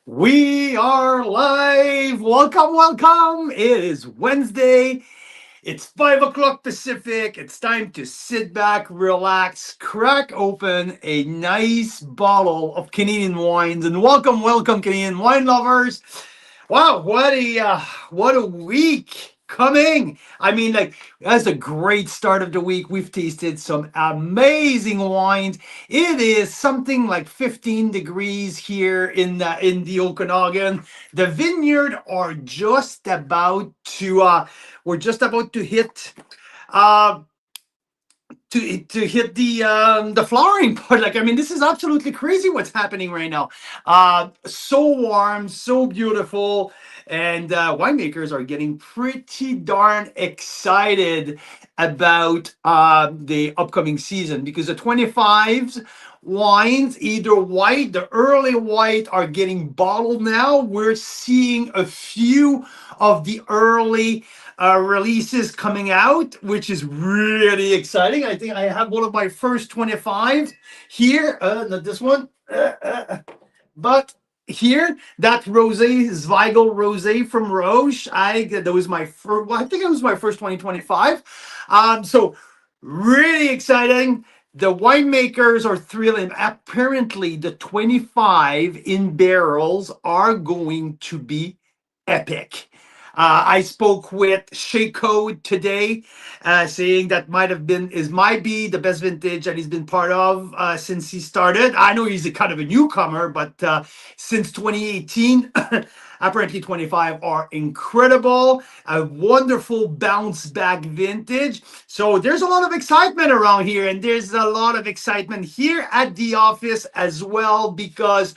We are live. Welcome, welcome. It is Wednesday. It's 5 o'clock Pacific. It's time to sit back, relax, crack open a nice bottle of Canadian wines, and welcome, Canadian wine lovers. Wow, what a week coming. I mean, like that's a great start of the week. We've tasted some amazing wines. It is something like 15 degrees here in the Okanagan. The vineyard are just about to we're just about to hit uh to hit the flowering part. Like, I mean, this is absolutely crazy what's happening right now. So warm, so beautiful, and winemakers are getting pretty darn excited about the upcoming season because the 25s wines, either white, the early white, are getting bottled now. We're seeing a few of the early releases coming out, which is really exciting. I think I have one of my first 25 here. Not this one, but here, that rosé, Zweigel rosé from Roche. That was my first. Well, I think it was my first 2025. So really exciting. The winemakers are thrilling. Apparently, the 25 in barrels are going to be epic. I spoke with Shea Code today, saying that might be the best vintage that he's been part of since he started. I know he's a kind of a newcomer, but since 2018, apparently 25 are incredible. A wonderful bounce back vintage. So there's a lot of excitement around here, and there's a lot of excitement here at the office as well because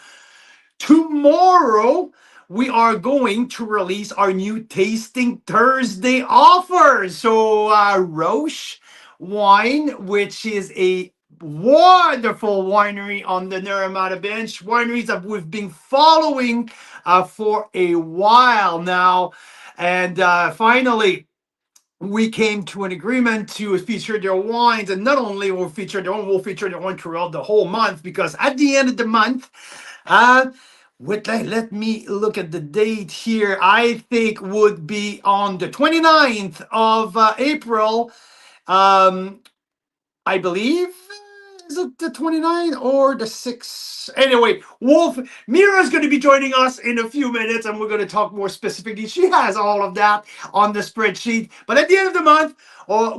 tomorrow we are going to release our new Tasting Thursday offer. So, Roche Wine, which is a wonderful winery on the Naramata Bench, wineries that we've been following for a while now. And finally, we came to an agreement to feature their wines, and not only we'll feature their wine throughout the whole month because at the end of the month, uh, let me look at the date here. I think would be on the 29th of April. Um, I believe, is it the 29th or the 6th? Anyway, Mira is going to be joining us in a few minutes, and we're going to talk more specifically. She has all of that on the spreadsheet. But at the end of the month,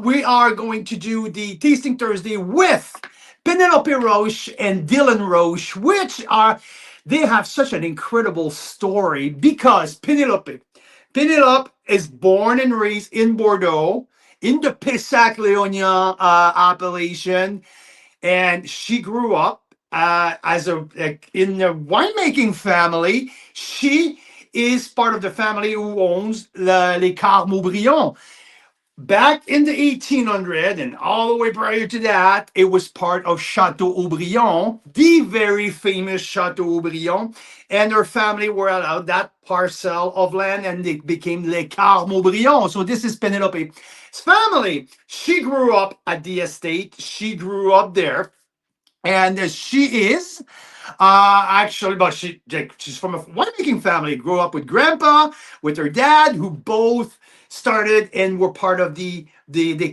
we are going to do the Tasting Thursday with Penelope Roche and Dylan Roche, which are they have such an incredible story because Penelope is born and raised in Bordeaux in the Pessac-Léognan appellation, and she grew up in a winemaking family. She is part of the family who owns Les Carmes Aubryon. Back in the 1800s and all the way prior to that, it was part of Chateau Aubryon, the very famous Chateau Aubryon, and her family were allowed that parcel of land and it became Les Carmes Aubryon. So this is Penelope's family. She grew up at the estate. She grew up there. And she is actually, but she's from a winemaking family. Grew up with grandpa, with her dad, who both started and were part of the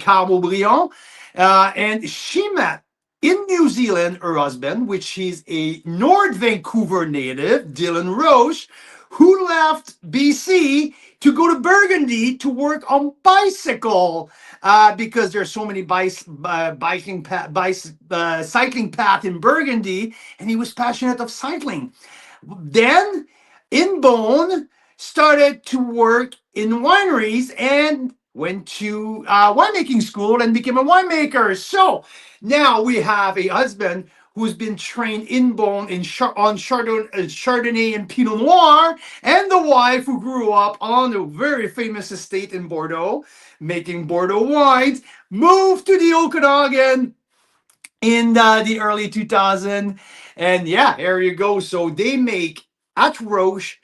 Carmes Aubryon. And she met in New Zealand her husband, which is a North Vancouver native, Dylan Roche, who left BC to go to Burgundy to work on bicycle because there's so many cycling path in Burgundy, and he was passionate of cycling. Then, in Beaune, started to work in wineries and went to winemaking school and became a winemaker. So now we have a husband who's been trained in Beaune on Chardonnay and Pinot Noir, and the wife who grew up on a very famous estate in Bordeaux, making Bordeaux wines, moved to the Okanagan in the early 2000s. And yeah, there you go. So they make at Roche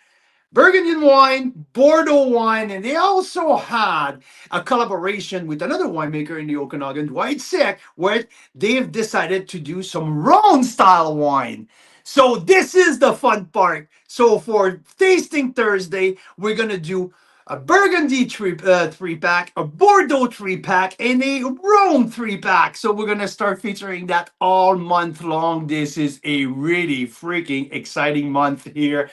Burgundian wine, Bordeaux wine, and they also had a collaboration with another winemaker in the Okanagan, Dwight Sick, where they've decided to do some Rhône style wine. So this is the fun part. So for Tasting Thursday, we're gonna do a Burgundy three pack, a Bordeaux three pack, and a Rhône three pack. So we're gonna start featuring that all month long. This is a really freaking exciting month here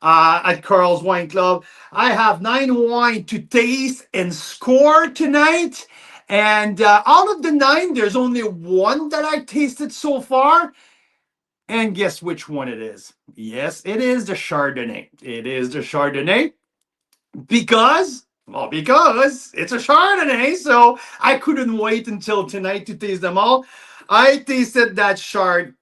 at Carl's Wine Club. I have 9 wine to taste and score tonight. And out of the 9, there's only one that I tasted so far. And guess which one it is? Yes, it is the Chardonnay. It is the Chardonnay because it's a Chardonnay. So I couldn't wait until tonight to taste them all. I tasted that Chard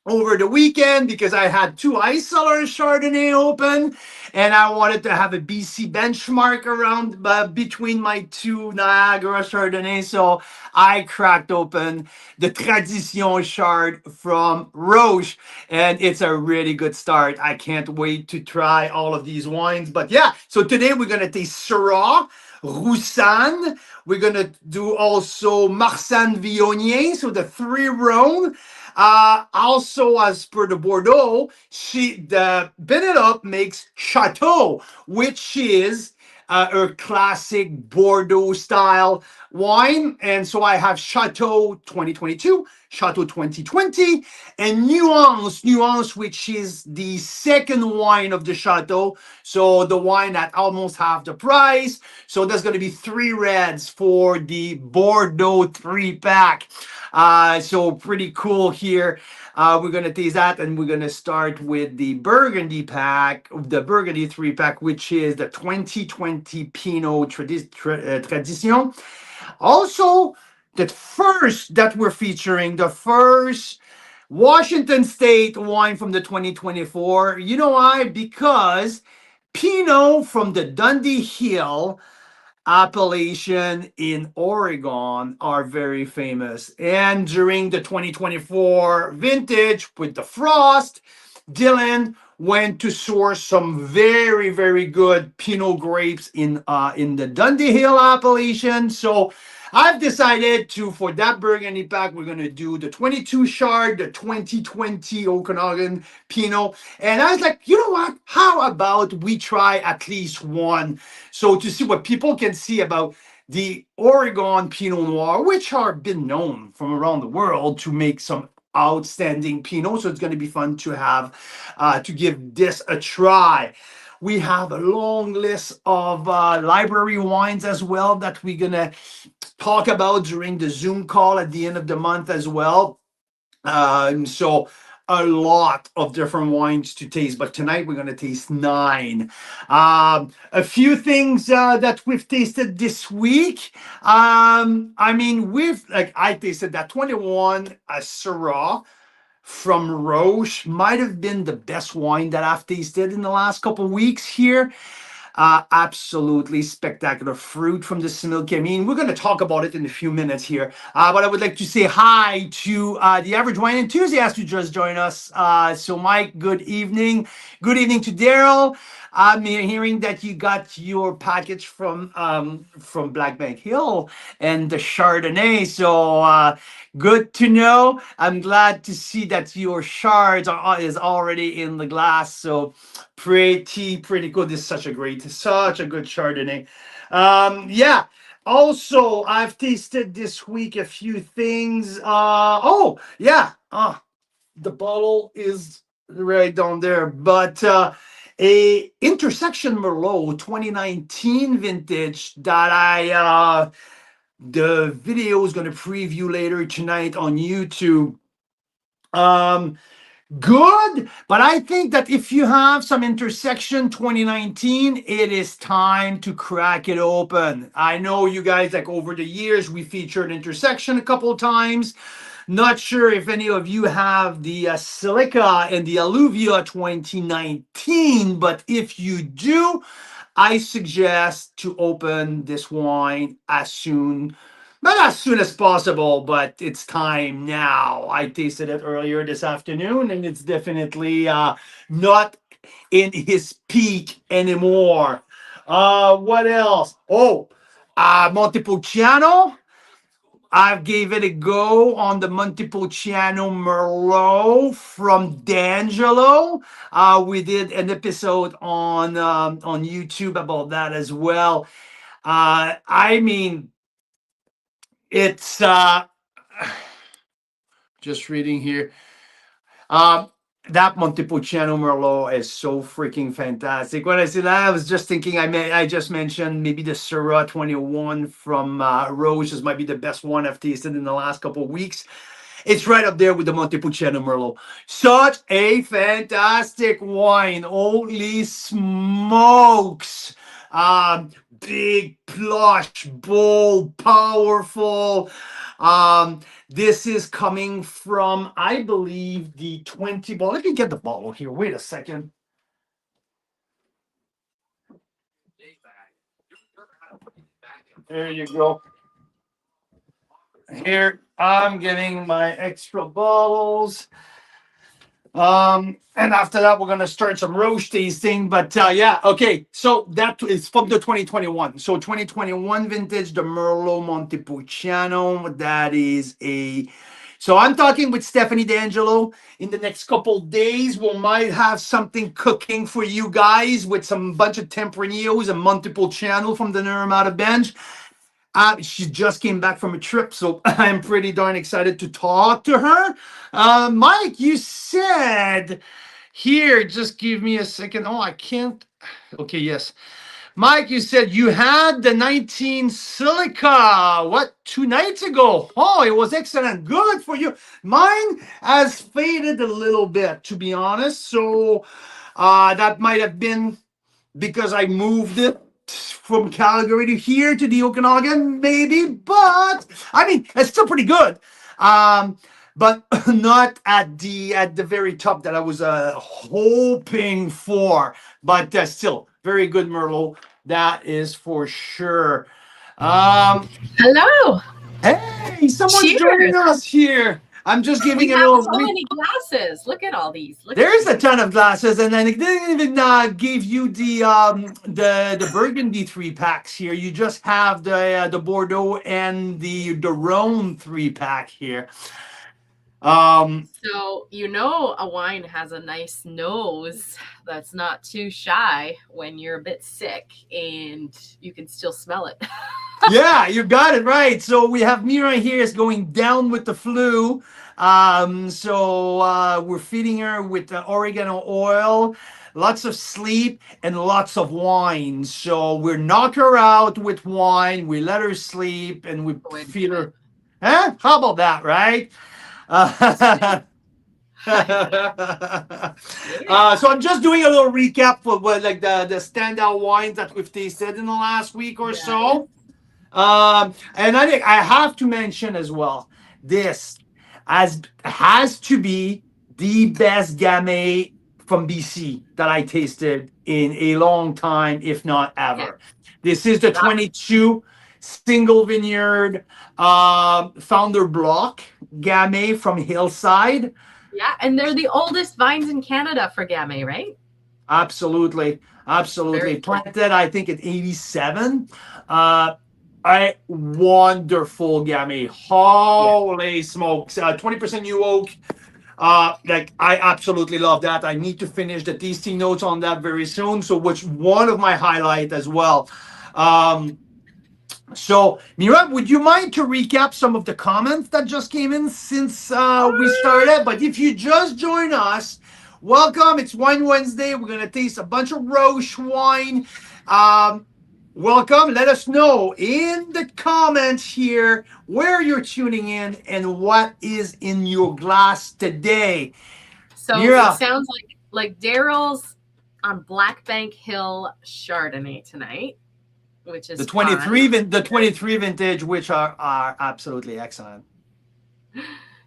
over the weekend because I had 2 ice cellars Chardonnay open, and I wanted to have a BC benchmark around between my 2 Niagara Chardonnay. So I cracked open the Tradition Chard from Roche, and it's a really good start. I can't wait to try all of these wines. But yeah, so today we're gonna taste Syrah, Roussanne. We're gonna do also Marsanne Viognier, so the 3 Rhône. Also, as per the Bordeaux, the Benedop makes Chateau, which is a classic Bordeaux style wine. And so I have Chateau 2022, Chateau 2020, and Nuance, which is the second wine of the Chateau. So the wine at almost half the price. So there's going to be 3 reds for the Bordeaux 3 pack. So pretty cool here. We're gonna taste that, and we're gonna start with the Burgundy pack, the Burgundy 3 pack, which is the 2020 Pinot Tradition. Also, the first that we're featuring, the first Washington State wine from the 2024. You know why? Because Pinot from the Dundee Hill appellation in Oregon are very famous. And during the 2024 vintage with the frost, Dylan went to source some very, very good Pinot grapes in the Dundee Hill appellation. So I've decided to, for that Burgundy pack, we're going to do the 22 Chard, the 2020 Okanagan Pinot. And I was like, you know what? How about we try at least one? So to see what people can see about the Oregon Pinot Noir, which are been known from around the world to make some outstanding Pinot. So it's going to be fun to have, to give this a try. We have a long list of library wines as well that we're going to talk about during the Zoom call at the end of the month as well. So a lot of different wines to taste, but tonight we're going to taste 9. A few things that we've tasted this week. I mean, I tasted that 21 Syrah from Roche. Might have been the best wine that I've tasted in the last couple weeks here. Absolutely spectacular fruit from the Similke. I mean, we're going to talk about it in a few minutes here. But I would like to say hi to the average wine enthusiast who just joined us. So, Mike, good evening. Good evening to Daryl. I'm hearing that you got your package from Black Bank Hill and the Chardonnay. So good to know. I'm glad to see that your shards is already in the glass. So pretty good. This is such a good Chardonnay. Yeah. Also, I've tasted this week a few things. Oh yeah. The bottle is right down there, but a Intersection Merlot 2019 vintage that the video is going to preview later tonight on YouTube. Good, but I think that if you have some Intersection 2019, it is time to crack it open. I know you guys, like over the years, we featured Intersection a couple of times. Not sure if any of you have the Silica and the Alluvia 2019, but if you do, I suggest to open this wine not as soon as possible, but it's time now. I tasted it earlier this afternoon, and it's definitely not in his peak anymore. What else? Oh, Montepulciano. I gave it a go on the Montepulciano Merlot from D'Angelo. We did an episode on YouTube about that as well. I mean, it's just reading here. Um, that Montepulciano Merlot is so freaking fantastic. When I said that, I was just thinking. I just mentioned maybe the Syrah 21 from Roche might be the best one I've tasted in the last couple of weeks. It's right up there with the Montepulciano Merlot. Such a fantastic wine. Holy smokes. Big, plush, bold, powerful. This is coming from, I believe, the 20. Well, let me get the bottle here. Wait a second. There you go. Here, I'm getting my extra bottles. And after that, we're gonna start some roast tasting. But yeah, okay. So that is from the 2021. So 2021 vintage, the Merlot Montepulciano. That is a. So I'm talking with Stephanie D'Angelo in the next couple days. We might have something cooking for you guys with some bunch of Tempranos and Montepulciano from the Naramata bench. She just came back from a trip, so I'm pretty darn excited to talk to her. Mike, you said here, just give me a second. Oh, I can't. Okay, yes. Mike, you said you had the 19 Silica, what, 2 nights ago? Oh, it was excellent. Good for you. Mine has faded a little bit, to be honest. So that might have been because I moved it from Calgary to here to the Okanagan, maybe. But I mean, it's still pretty good. But not at the very top that I was hoping for. But still, very good Merlot. That is for sure. Hello. Hey, someone's joining Cheers. us here. I'm just We giving a have little. so many glasses. Look at all these. Look at There's a these. ton of glasses, and then it didn't even give you the Burgundy 3 packs here. You just have the Bordeaux and the Rhône 3 pack here. So, you know, a wine has a nice nose that's not too shy when you're a bit sick and you can still smell it. Yeah, you got it right. So we have Mira here is going down with the flu. So we're feeding her with oregano oil, lots of sleep, and lots of wine. So we knock her out with wine, we let her sleep, and we feed her. Huh? How about that, right? So I'm just doing a little recap for what like the standout wines that we've tasted in the last week or so. And I think I have to mention as well, this has to be the best Gamay from BC that I tasted in a long time, if not ever. This is the 22 single vineyard founder block Gamay from Hillside. Yeah, and they're the oldest vines in Canada for Gamay, right? Absolutely, absolutely. Planted, I think, at 87. A wonderful Gamay. Holy smokes. 20% new oak. Like I absolutely love that. I need to finish the tasting notes on that very soon. So which one of my highlight as well. So Mira, would you mind to recap some of the comments that just came in since we started? But if you just join us, welcome. It's Wine Wednesday. We're gonna taste a bunch of Roche wine. Welcome. Let us know in the comments here where you're tuning in and what is in your glass today. So Mira. it sounds like Daryl's on Black Bank Hill Chardonnay tonight, which is the 23 fun. the 23 vintage, which are absolutely excellent.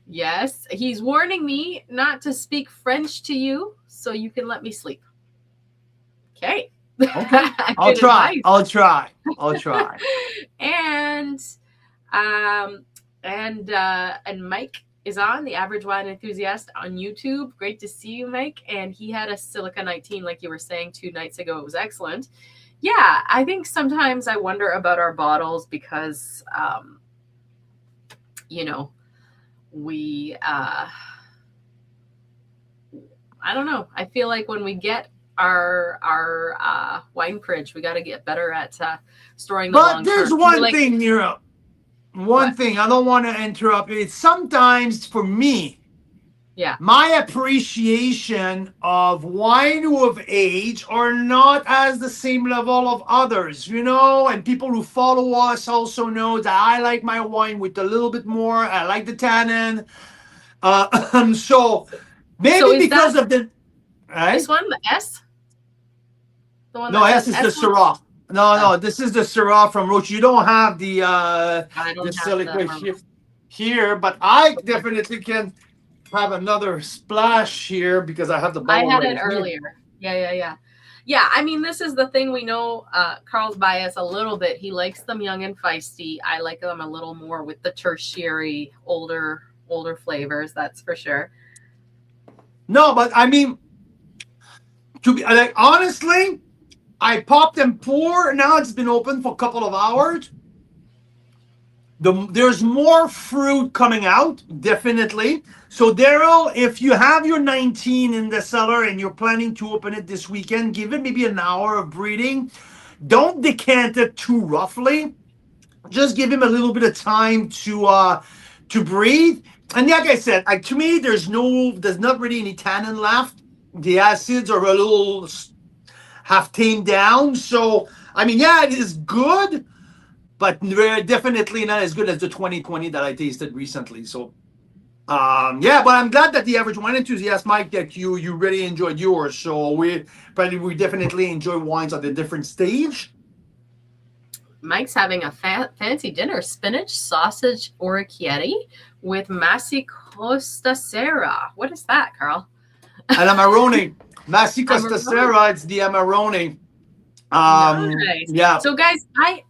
Yes, he's warning me not to speak French to you so you can let me sleep. Okay. Okay. I'll try. I'll try. And Mike is on the Average Wine Enthusiast on YouTube. Great to see you, Mike. And he had a Silica 19, like you were saying 2 nights ago. It was excellent. Yeah, I think sometimes I wonder about our bottles because you know, we I don't know. I feel like when we get our wine fridge, we got to get better at storing the But long there's term. You one like thing, Nero. One what? thing, I don't want to interrupt. It's sometimes for me, Yeah. my appreciation of wine who have aged are not as the same level of others, and people who follow us also know that I like my wine with a little bit more. I like the tannin. So So maybe is that because of the this right? one, the S, the one No, that S says is the S one? Syrah. No, Oh, no, this is the Syrah from Roche. You don't have I the don't have the silica Merlot. here, but I Okay. definitely can have another splash here because I have the I bottle had it right here. earlier. Yeah, yeah, yeah. Yeah, I mean, this is the thing we know. Carl's bias a little bit. He likes them young and feisty. I like them a little more with the tertiary, older flavors. That's for sure. No, but I mean, to be like honestly, I popped and pour. Now it's been open for a couple of hours. There's more fruit coming out, definitely. So, Daryl, if you have your 19 in the cellar and you're planning to open it this weekend, give it maybe an hour of breeding. Don't decant it too roughly. Just give him a little bit of time to breathe. And like I said, to me, there's not really any tannin left. The acids are a little have tamed down. So, I mean, yeah, it is good, but definitely not as good as the 2020 that I tasted recently. So, yeah, but I'm glad that the average wine enthusiast, Mike, that you really enjoyed yours. So we definitely enjoy wines at a different stage. Mike's having a fancy dinner: spinach, sausage, orecchiette with massicostacera. What is that, Carl? And Amarone, Massico Amarone. Stasera, it's the Amarone. Nice. Yeah. So, guys, I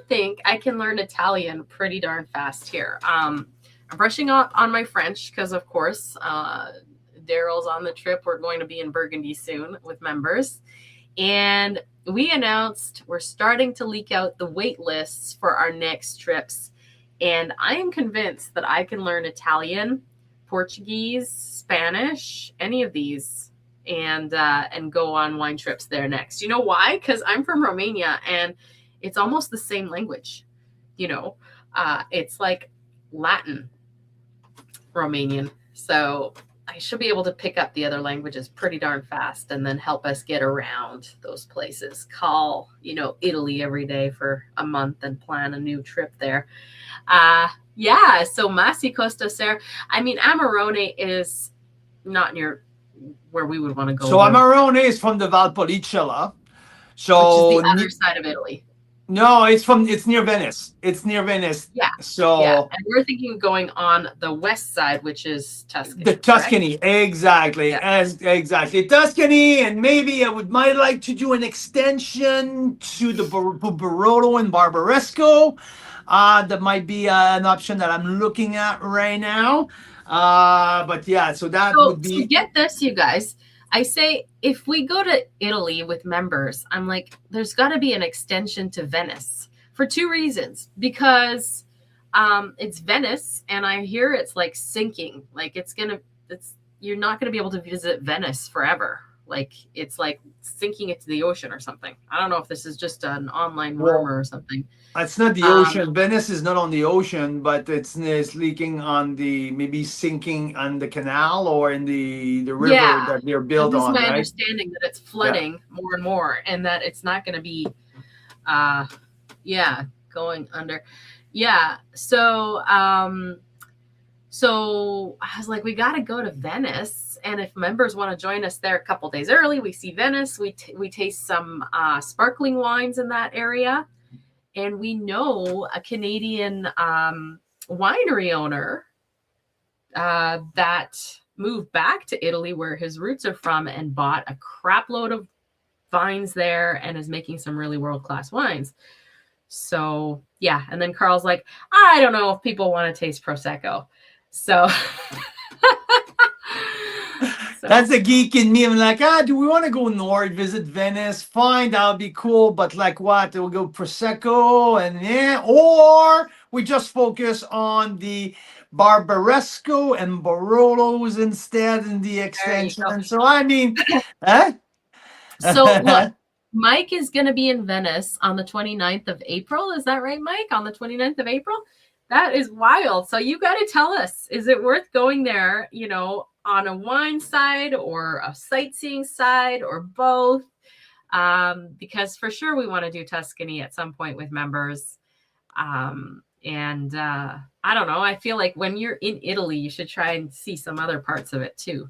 think I can learn Italian pretty darn fast here. I'm brushing on my French because, of course, Daryl's on the trip. We're going to be in Burgundy soon with members. And we announced we're starting to leak out the wait lists for our next trips. And I am convinced that I can learn Italian, Portuguese, Spanish, any of these, and go on wine trips there next. You know why? Because I'm from Romania, and it's almost the same language. It's like Latin Romanian. So I should be able to pick up the other languages pretty darn fast and then help us get around those places. Call, Italy every day for a month and plan a new trip there. Yeah, so Massi Costa Serra. I mean, Amarone is not near where we would want to go, So Amarone is from the Valpolicella. which is the So other side of Italy. no, it's near Venice. It's near Venice. Yeah. So yeah, and we're thinking going on the west side, which is Tuscany. the Tuscany, exactly, Yeah. exactly Tuscany, and maybe I might like to do an extension to the Barolo and Barbaresco. That might be an option that I'm looking at right now. But yeah, so that would So be. get this, you guys. I say if we go to Italy with members, I'm like, there's got to be an extension to Venice for two reasons. Because it's Venice, and I hear it's like sinking. Like you're not gonna be able to visit Venice forever. Like it's like sinking into the ocean or something. I don't know if this is just an online rumor or something. It's not the ocean. Venice is not on the ocean, but it's leaking on maybe sinking on the canal or in the river that they're built this on, is my right? understanding that it's flooding more and more, and that it's not going to be, going under. Yeah. So I was like, we got to go to Venice, and if members want to join us there a couple days early, we see Venice. We taste some sparkling wines in that area. And we know a Canadian winery owner that moved back to Italy, where his roots are from, and bought a crap load of vines there and is making some really world-class wines. So, yeah. And then Carl's like, I don't know if people want to taste Prosecco. So... That's the geek in me. I'm like, do we want to go north, visit Venice? Fine, that would be cool. But like what? We'll go Prosecco or we just focus on the Barbaresco and Barolos instead in the There you go. extension. So I mean, eh? So look, Mike is going to be in Venice on the 29th of April. Is that right, Mike? On the 29th of April? That is wild. So you got to tell us, is it worth going there, on a wine side or a sightseeing side or both? Because for sure we want to do Tuscany at some point with members. And I don't know. I feel like when you're in Italy, you should try and see some other parts of it too.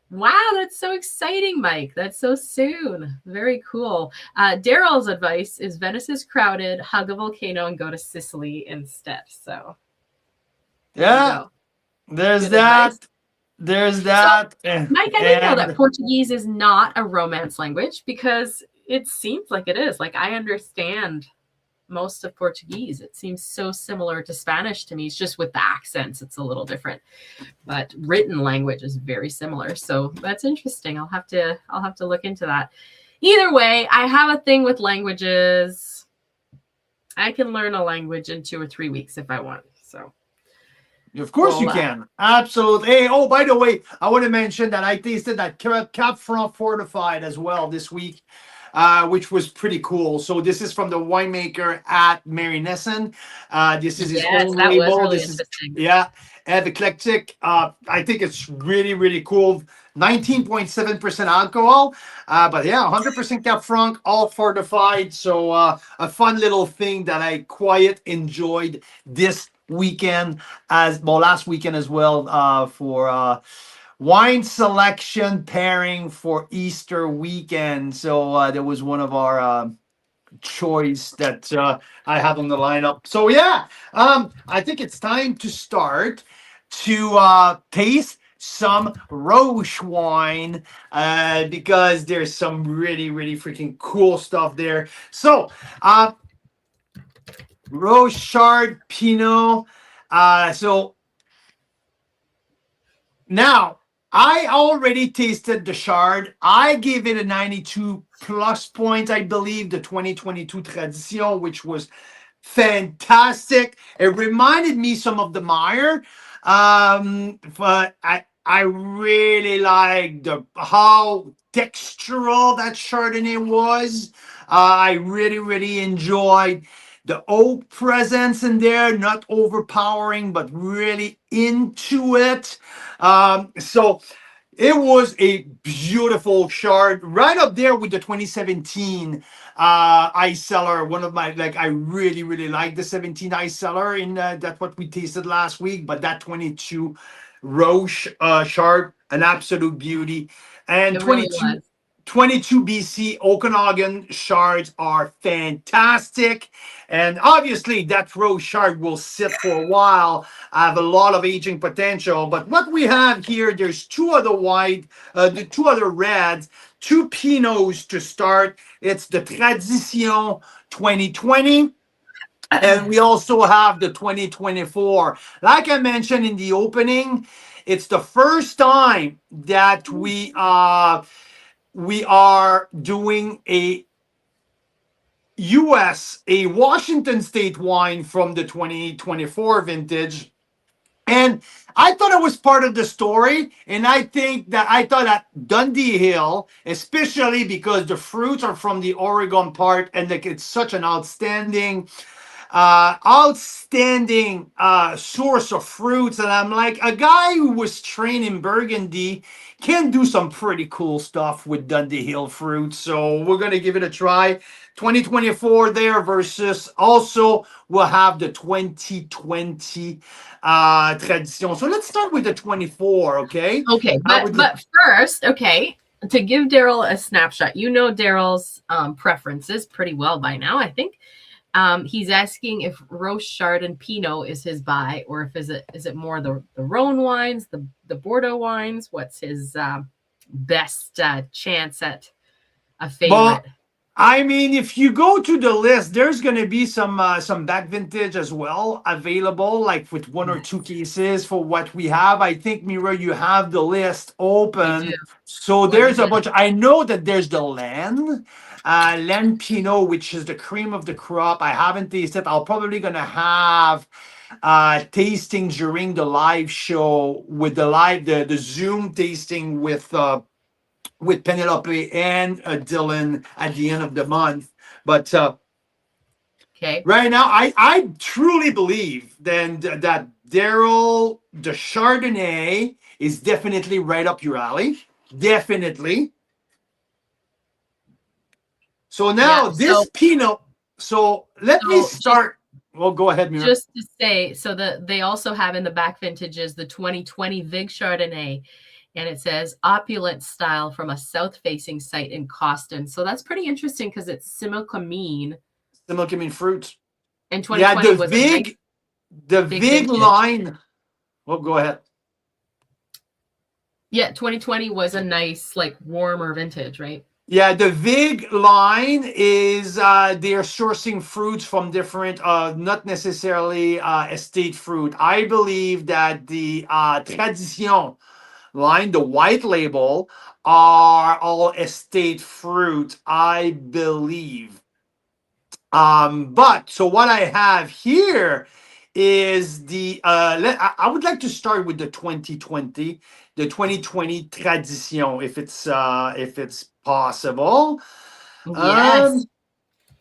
Wow, that's so exciting, Mike. That's so soon. Very cool. Daryl's advice is Venice is crowded, hug a volcano, and go to Sicily instead. So yeah, there's good that. advice. There's that. So, Mike, I didn't know that Portuguese is not a Romance language because it seems like it is. Like I understand most of Portuguese. It seems so similar to Spanish to me. It's just with the accents, it's a little different. But written language is very similar. So that's interesting. I'll have to look into that. Either way, I have a thing with languages. I can learn a language in 2 or 3 weeks if I want. So of course you can. Absolutely. Hey, oh, by the way, I want to mention that I tasted that Cap Franc fortified as well this week. Which was pretty cool. So this is from the winemaker at Marinessen. This is his own that label. Was really this interesting. Eclectic. I think it's really, really cool. 19.7% alcohol, but yeah, 100% Cap Franc, all fortified. So a fun little thing that I quite enjoyed this weekend, last weekend as well, for wine selection pairing for Easter weekend. So there was one of our choice that I have on the lineup. So yeah, I think it's time to start to taste some Roche wine because there's some really, really freaking cool stuff there. So Rochard Pinot. So now I already tasted the Chard. I gave it a 92 plus points. I believe the 2022 Tradition, which was fantastic. It reminded me some of the Meyer, but I really liked how textural that Chardonnay was. I really, really enjoyed the oak presence in there, not overpowering, but really into it. So it was a beautiful Chard, right up there with the 2017 Ice Cellar. One of my, I really, really like the 17 Ice Cellar in that's what we tasted last week, but that 22 Roche Chard, an absolute beauty. And It really was. 22 BC Okanagan Shards are fantastic. And obviously, that Roche Shard will sit for a while, have a lot of aging potential. But what we have here, there's two other the two other reds, two Pinots to start. It's the Tradition 2020. And we also have the 2024. Like I mentioned in the opening, it's the first time that we are doing a Washington State wine from the 2024 vintage. And I thought it was part of the story. And I thought that Dundee Hill, especially because the fruits are from the Oregon part, and it's such an outstanding source of fruits. And I'm like, a guy who was trained in Burgundy can do some pretty cool stuff with Dundee Hill fruits. So we're going to give it a try. 2024 there versus also we'll have the 2020 Tradition. So let's start with the 24, okay? Okay, but first, okay, to give Daryl a snapshot, Daryl's preferences pretty well by now, I think. He's asking if Roche Chard and Pinot is his buy, or if is it more the Rhône wines, the Bordeaux wines? What's his best chance at a favorite? Well, I mean, if you go to the list, there's going to be some back vintage as well available, like with one or two Yes, cases for what we have. I think, Mira, you have the list I do. open. So Let me there's a get it. bunch. I know that there's the Len Pinot, which is the cream of the crop. I haven't tasted. I'll probably going to have tasting during the live show with the Zoom tasting with Penelope and Dylan at the end of the month. But Okay. right now, I truly believe then that Daryl, the Chardonnay, is definitely right up your alley. Definitely. So Yeah. now this Pinot. So let me So just start. Well, go ahead, Mira. just to say, so they also have in the back vintages the 2020 Vig Chardonnay, and it says opulent style from a south-facing site in Coston. So that's pretty interesting because it's Similkameen, Similkameen fruits. and Yeah, 2020 was a nice the big Vig vintage. line. Well, go ahead. Yeah, 2020 was a nice, like, warmer vintage, right? Yeah, the Vig line is they're sourcing fruits from different, not necessarily estate fruit. I believe that the Tradition line, the white label, are all estate fruit, I believe. But so what I have here is I would like to start with the 2020 Tradition, if it's possible. Yes.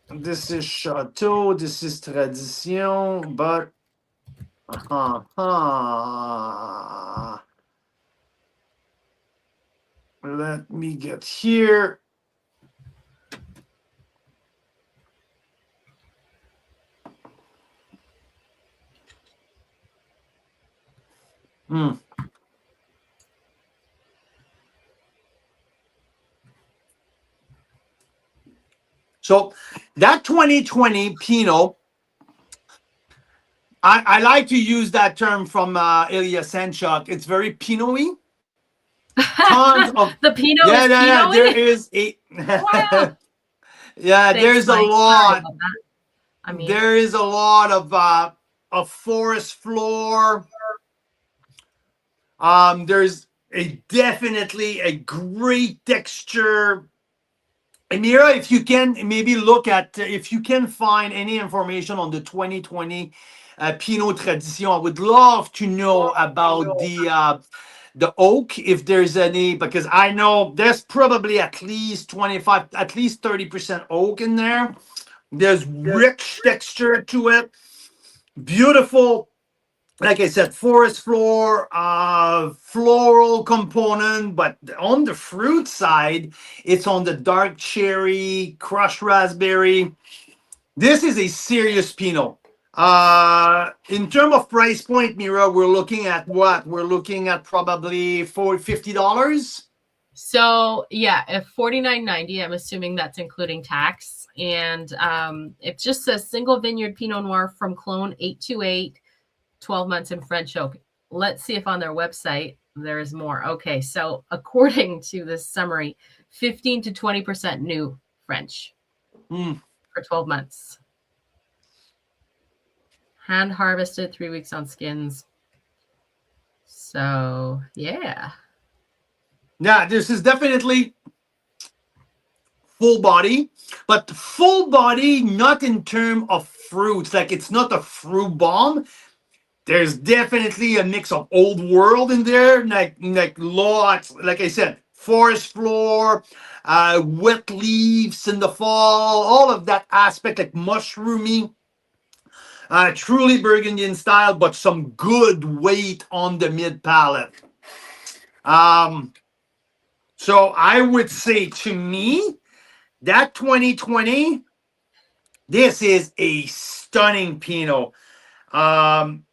Um, this is Chateau, this is Tradition, but let me get here. Hmm. So that 2020 Pinot, I like to use that term from Ilya Senchuk. It's very Pinot-y. Tons of The Pinot yeah, is yeah, yeah. There Pinot-y? is a Wow. yeah, Thanks, there's a Mike. Sorry lot. about that. I mean, There is a lot of forest floor. There's a definitely a great texture. Mira, if you can maybe look at if you can find any information on the 2020 Pinot Tradition, I would love to know about the oak, if there's any, because I know there's probably at least 25, at least 30% oak in there. There's rich texture to it, beautiful, like I said, forest floor, floral component, but on the fruit side, it's on the dark cherry, crushed raspberry. This is a serious Pinot. In terms of price point, Mira, we're looking at what? We're looking at probably $50. so yeah, if 49.90, I'm assuming that's including tax. And it just says single vineyard Pinot Noir from clone 828, 12 months in French oak. Let's see if on their website there is more. Okay, so according to this summary, 15 to 20% new French for 12 months. Hand harvested, 3 weeks on skins. So yeah. Yeah, this is definitely full body, but full body not in terms of fruits. Like it's not a fruit bomb. There's definitely a mix of old world in there, like lots. Like I said, forest floor, wet leaves in the fall, all of that aspect, like mushroomy. Truly Burgundian style, but some good weight on the mid palate. Um, so I would say to me that 2020, this is a stunning Pinot. Um,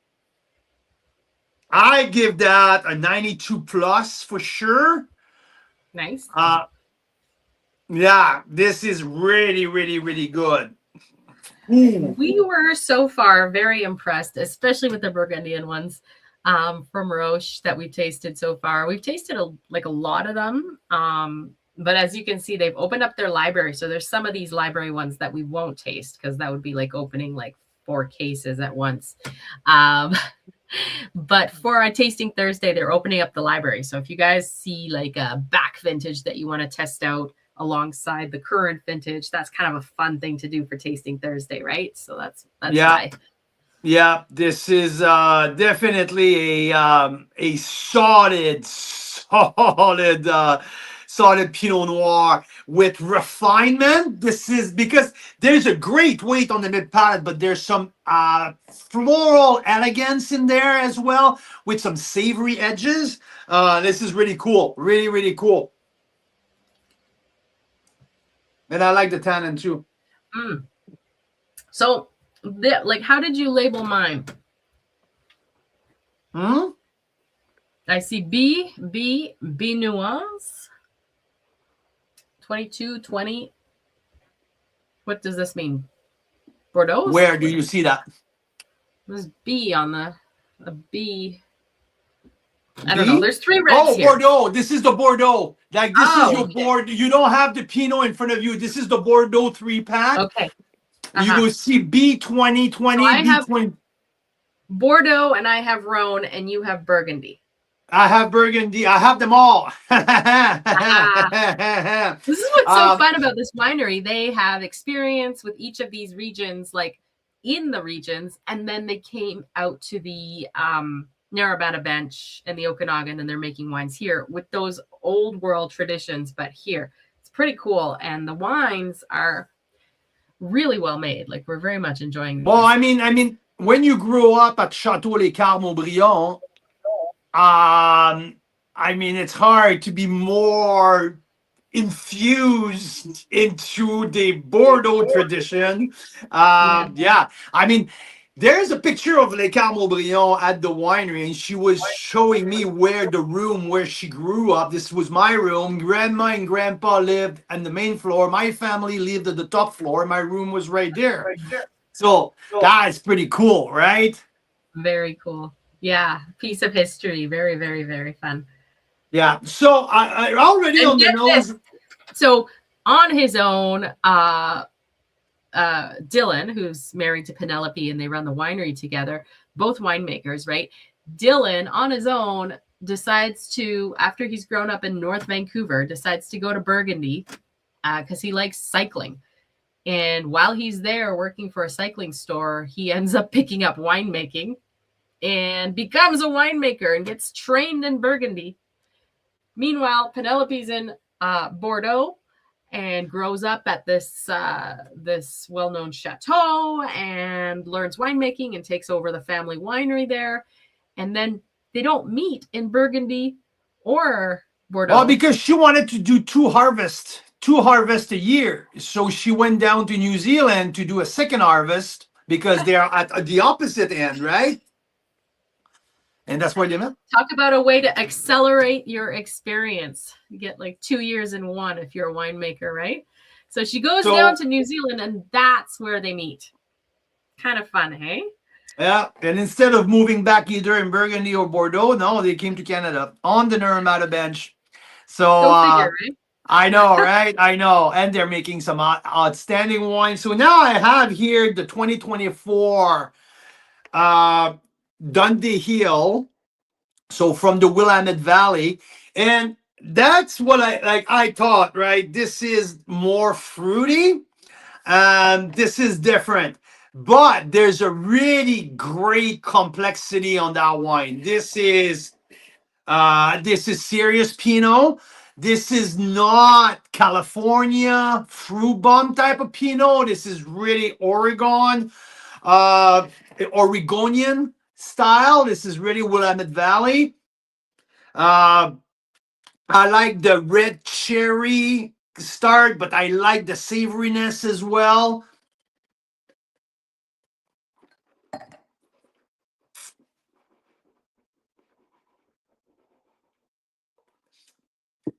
I give that a 92 plus for sure. Nice. Yeah, this is really, really, really good. Ooh. We were so far very impressed, especially with the Burgundian ones from Roche that we've tasted so far. We've tasted a lot of them. But as you can see, they've opened up their library. So there's some of these library ones that we won't taste because that would be like opening like 4 cases at once. But for our tasting Thursday, they're opening up the library. So if you guys see like a back vintage that you want to test out alongside the current vintage, that's kind of a fun thing to do for tasting Thursday, right? So that's why. Yeah, this is definitely a solid, solid Pinot Noir with refinement. This is because there's a great weight on the mid palate, but there's some floral elegance in there as well with some savory edges. This is really cool, really, really cool. And I like the tannin too. So, like, how did you label mine? I see B nuance 2220. What does this mean? Bordeaux? Where do you see that? There's B on a B. I don't know. There's 3 reds here. Bordeaux. This is the Bordeaux. Like this is your Bordeaux. You don't have the Pinot in front of you. This is the Bordeaux 3-pack. Okay. You will see B2020. So I have Bordeaux and I have Rhône and you have Burgundy. I have Burgundy. I have them all. This is what's so fun about this winery. They have experience with each of these regions, like in the regions, and then they came out to the Naramata Bench and the Okanagan, and they're making wines here with those old world traditions, but here. It's pretty cool. And the wines are really well made. Like, we're very much enjoying these. Well, I mean, when you grew up at Chateau Les Carmes-Aubryon, I mean, it's hard to be more infused into the Bordeaux tradition. Yeah, I mean, there's a picture of Les Carmes-Aubryon at the winery, and she was showing me where she grew up. This was my room. Grandma and grandpa lived on the main floor. My family lived at the top floor. My room was right there. So that's pretty cool, right? Very cool. Yeah, piece of history. Very, very, very fun. Yeah. So I already on the nose. So on his own, Dylan, who's married to Penelope, and they run the winery together, both winemakers, right? Dylan, on his own, decides to, after he's grown up in North Vancouver, decides to go to Burgundy because he likes cycling. And while he's there working for a cycling store, he ends up picking up winemaking and becomes a winemaker and gets trained in Burgundy. Meanwhile, Penelope's in Bordeaux and grows up at this well-known chateau and learns winemaking and takes over the family winery there. And then they don't meet in Burgundy or Bordeaux. Well, because she wanted to do two harvests a year. So she went down to New Zealand to do a second harvest because they are at the opposite end, right? And that's where they met. Talk about a way to accelerate your experience. You get like 2 years in one if you're a winemaker, right? So she goes down to New Zealand, and that's where they meet. Kind of fun, hey? Yeah, and instead of moving back either in Burgundy or Bordeaux, no, they came to Canada on the Naramata Bench. So Go figure, right? I know, right? I know. And they're making some outstanding wine. So now I have here the 2024 Dundee Hill, so from the Willamette Valley, and that's what I thought, right? This is more fruity, and this is different, but there's a really great complexity on that wine. This is serious Pinot. This is not California fruit bomb type of Pinot. This is really Oregonian style. This is really Willamette Valley. I like the red cherry start, but I like the savoriness as well.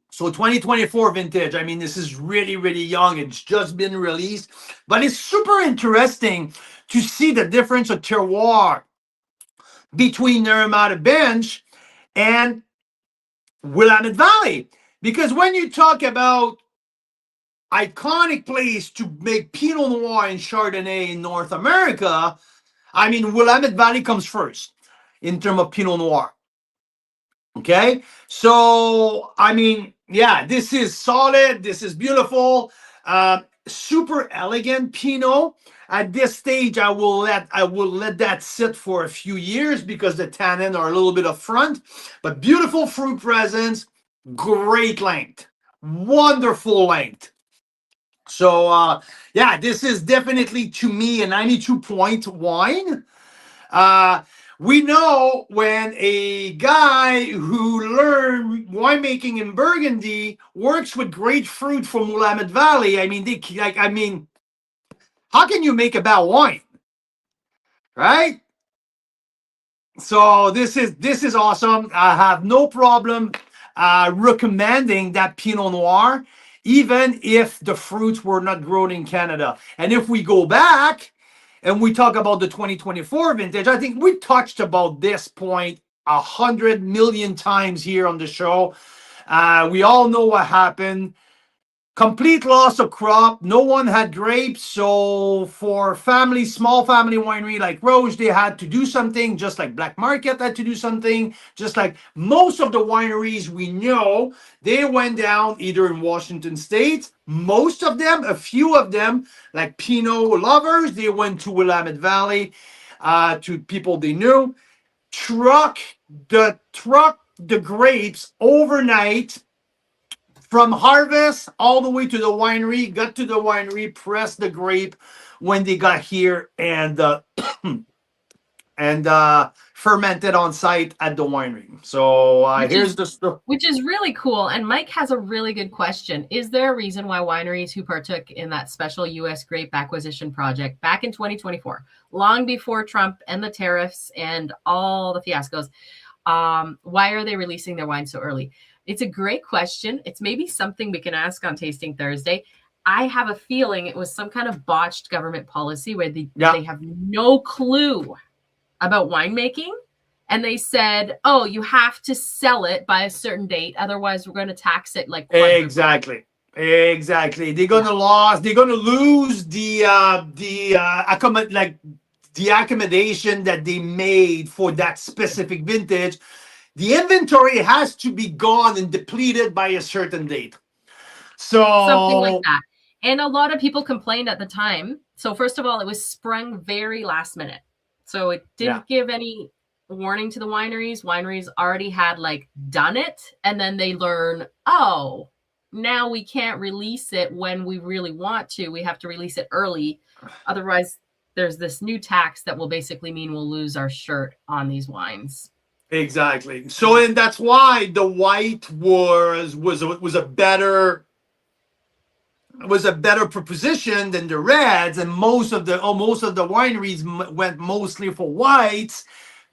So 2024 vintage, I mean, this is really, really young. It's just been released, but it's super interesting to see the difference of terroir between Naramata Bench and Willamette Valley. Because when you talk about iconic place to make Pinot Noir and Chardonnay in North America, I mean, Willamette Valley comes first in terms of Pinot Noir. Okay, so I mean, yeah, this is solid. This is beautiful. Super elegant Pinot. At this stage, I will let that sit for a few years because the tannin are a little bit upfront. But beautiful fruit presence, great length, wonderful length. So yeah, this is definitely to me a 92-point wine. Uh, we know when a guy who learned winemaking in Burgundy works with grapefruit from Willamette Valley. I mean, how can you make a bad wine, right? So this is awesome. I have no problem recommending that Pinot Noir, even if the fruits were not grown in Canada. And if we go back and we talk about the 2024 vintage, I think we touched about this point 100 million times here on the show. We all know what happened. Complete loss of crop. No one had grapes. So for small family winery like Roche, they had to do something, just like Black Market had to do something, just like most of the wineries we know, they went down either in Washington State. Most of them, a few of them, like Pinot lovers, they went to Willamette Valley, to people they knew. Truck the grapes overnight from harvest all the way to the winery, got to the winery, pressed the grape when they got here, and fermented on site at the winery. So Which here's is the stuff. which is really cool. And Mike has a really good question. Is there a reason why wineries who partook in that special U.S. grape acquisition project back in 2024, long before Trump and the tariffs and all the fiascos, why are they releasing their wine so early? It's a great question. It's maybe something we can ask on Tasting Thursday. I have a feeling it was some kind of botched government policy where they have no clue about winemaking. And they said, oh, you have to sell it by a certain date. Otherwise, we're going to tax it like quadruple. Exactly. They're gonna lose the accommodation that they made for that specific vintage. The inventory has to be gone and depleted by a certain date. Something like So that. And a lot of people complained at the time. So first of all, it was sprung very last minute. So it didn't give any warning to the wineries. Wineries already had done it. And then they learn, oh, now we can't release it when we really want to. We have to release it early. Otherwise, there's this new tax that will basically mean we'll lose our shirt on these wines. exactly. So and that's why the white was a better proposition than the reds, and most of the wineries went mostly for whites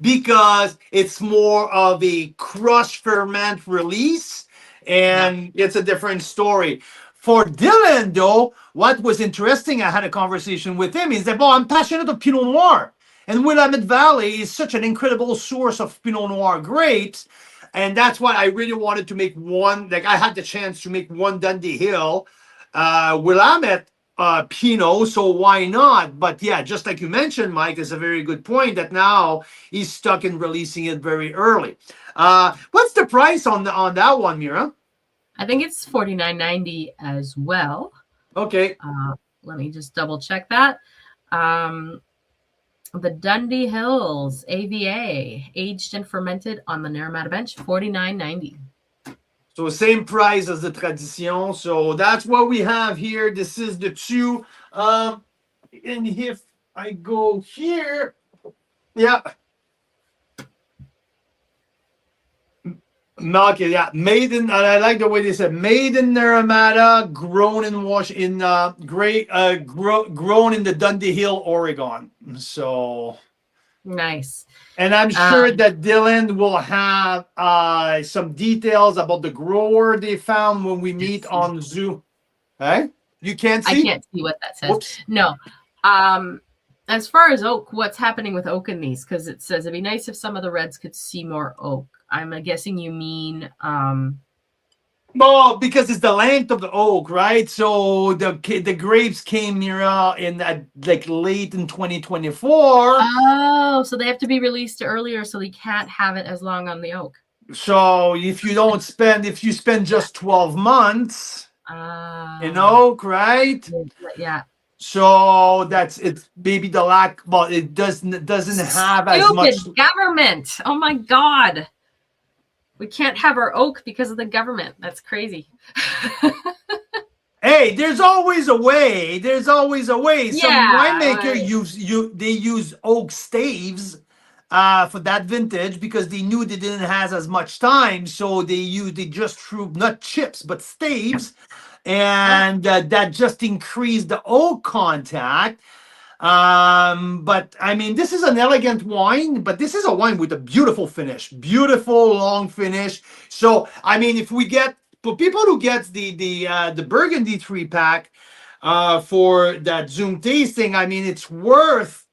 because it's more of a crush ferment release, and it's a different story. For Dylan, though, what was interesting, I had a conversation with him, is that, well, I'm passionate of Pinot Noir. And Willamette Valley is such an incredible source of Pinot Noir grapes. And that's why I really wanted to make one, I had the chance to make one Dundee Hill Willamette Pinot, so why not? But yeah, just like you mentioned, Mike, is a very good point that now he's stuck in releasing it very early. What's the price on that one, Mira? I think it's $49.90 as well. Okay. Let me just double check that. The Dundee Hills AVA, aged and fermented on the Naramata bench, $49.90. So same price as the Tradition. So that's what we have here. This is the two. And if I go here, yeah. Okay, yeah, made in. I like the way they said made in Naramata, grown in grown in the Dundee Hill, Oregon. So nice. And I'm sure that Dylan will have some details about the grower they found when we meet on Zoom. Hey, you can't see? I can't see what that says. Whoops. No. As far as oak, what's happening with oak in these? Because it says it'd be nice if some of the reds could see more oak. I'm guessing you mean Well, because it's the length of the oak, right? So the grapes came Mira in like late in 2024. Oh, so they have to be released earlier, so they can't have it as long on the oak. So if you spend Yeah. just 12 months in Ah, oak, right? yeah. So that's it's maybe the lack. Well, it doesn't have as much. Stupid government. Oh my God. We can't have our oak because of the government. That's crazy. Hey, there's always a way. There's always a way. Some winemaker Yeah. they use oak staves for that vintage because they knew they didn't have as much time, so they just threw not chips but staves, Yeah. and that just increased the oak contact. But I mean, this is an elegant wine, but this is a wine with a beautiful finish, beautiful long finish. So I mean, if we get for people who get the Burgundy 3 pack for that Zoom tasting, I mean, it's worth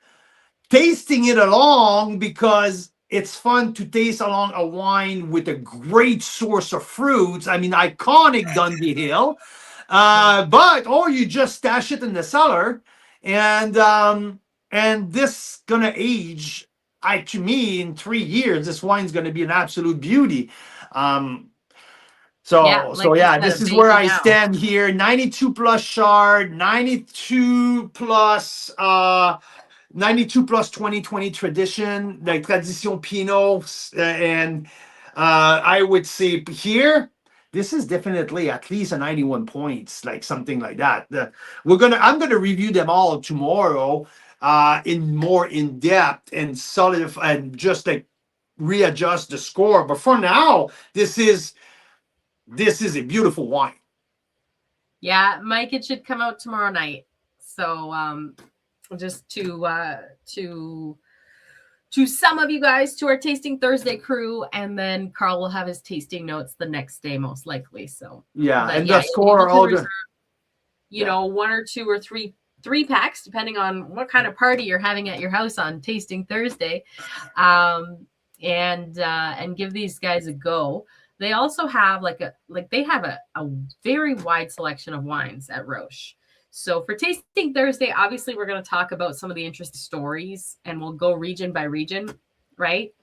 tasting it along because it's fun to taste along a wine with a great source of fruits. I mean, iconic Dundee Hill. But or you just stash it in the cellar, and this gonna age. To me, in 3 years, this wine's gonna be an absolute beauty. Um, Yeah. so Like you yeah, said, this a is where baby I now. stand here. 92 plus Chard, 92 plus 92 plus 2020 tradition, like Tradition Pinot, and I would say here, this is definitely at least a 91 points, like something like that. I'm gonna review them all tomorrow, in more in depth and solid and just like readjust the score. But for now, this is a beautiful wine. Yeah, Mike, it should come out tomorrow night. So just to some of you guys, to our tasting Thursday crew, and then Carl will have his tasting notes the next day, most likely. So, Yeah, but and yeah, the you'll be able score to all reserve, the yeah. one or two or three packs, depending on what kind of party you're having at your house on tasting Thursday, and give these guys a go. They also have they have a very wide selection of wines at Roche. So for tasting Thursday, obviously we're going to talk about some of the interesting stories, and we'll go region by region, right?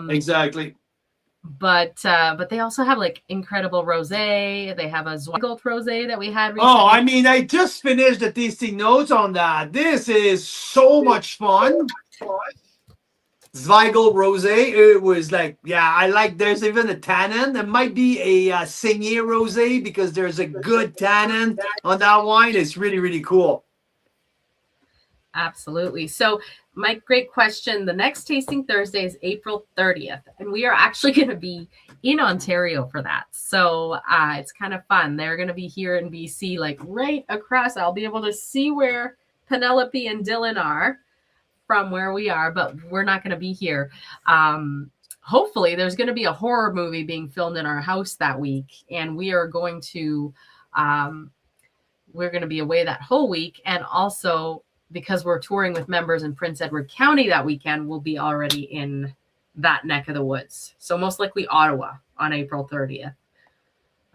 Exactly. But they also have like incredible rosé. They have a Zweigelt rosé that we had Oh, recently. I mean, I just finished the tasting notes on that. This is so much fun. Zweigel Rosé. It was like, yeah, I like. There's even a tannin. There might be a Seigneur Rosé because there's a good tannin on that wine. It's really, really cool. Absolutely. So, Mike, great question. The next tasting Thursday is April 30th, and we are actually going to be in Ontario for that. So it's kind of fun. They're going to be here in BC, like right across. I'll be able to see where Penelope and Dylan are from where we are, but we're not going to be here. Hopefully, there's going to be a horror movie being filmed in our house that week, and we are going to be away that whole week, and also because we're touring with members in Prince Edward County that weekend, we'll be already in that neck of the woods. So most likely Ottawa on April 30th.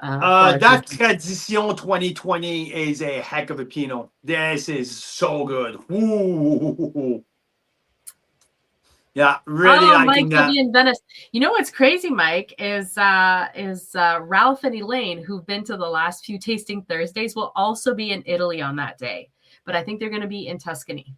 That Tradition 2020 is a heck of a Pinot. This is so good. Ooh. Yeah, really Mike liking will that. be in Venice. You know what's crazy, Mike, is Ralph and Elaine, who've been to the last few tasting Thursdays, will also be in Italy on that day. But I think they're going to be in Tuscany,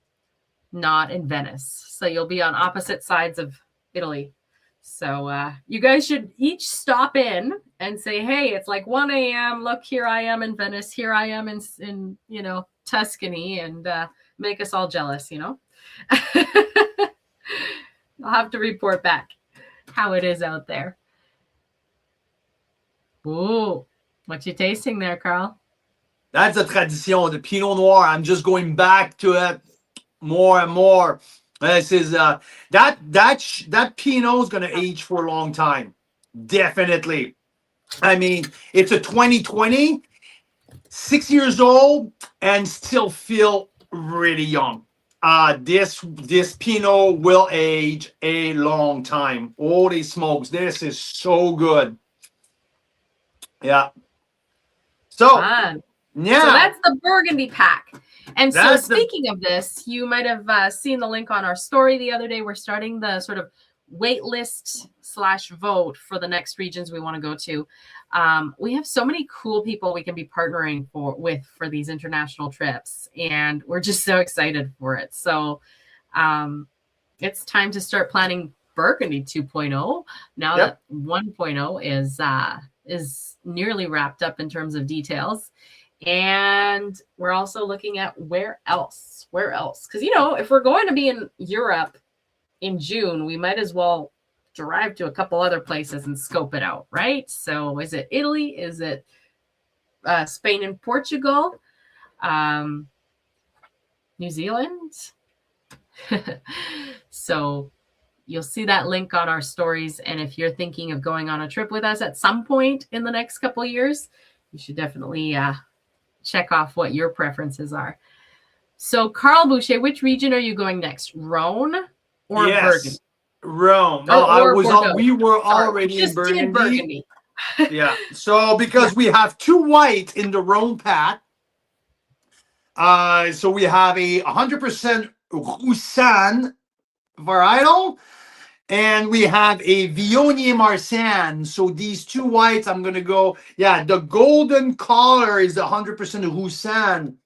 not in Venice. So you'll be on opposite sides of Italy. So you guys should each stop in and say, hey, it's like 1 a.m. Look, here I am in Venice. Here I am in Tuscany, and make us all jealous, I'll have to report back how it is out there. Ooh, what you tasting there, Carl? That's a Tradition, the Pinot Noir. I'm just going back to it more and more. This is that Pinot is going to age for a long time. Definitely. I mean, it's a 2020, 6 years old, and still feel really young. This Pinot will age a long time. Holy smokes, this is so good. Yeah. So Fun. So now that's the Burgundy pack. And so that's the speaking of this, you might have seen the link on our story the other day. We're starting the sort of wait list / vote for the next regions we want to go to. We have so many cool people we can be partnering for these international trips, and we're just so excited for it. So it's time to start planning Burgundy 2.0 now yep. that 1.0 is nearly wrapped up in terms of details. And we're also looking at where else, because if we're going to be in Europe in June, we might as well drive to a couple other places and scope it out, right? So is it Italy? Is it Spain and Portugal? New Zealand? So you'll see that link on our stories. And if you're thinking of going on a trip with us at some point in the next couple of years, you should definitely check off what your preferences are. So, Carl Boucher, which region are you going next? Rhône or Burgundy? Rome. Or, Oh, I or was Bordeaux. we were Sorry, already in just did Burgundy. Yeah. So because we have 2 white in the Rhone pack, so we have a 100% Roussanne varietal, and we have a Viognier Marsanne. So these 2 whites, I'm gonna go. Yeah, the golden color is 100% Roussanne.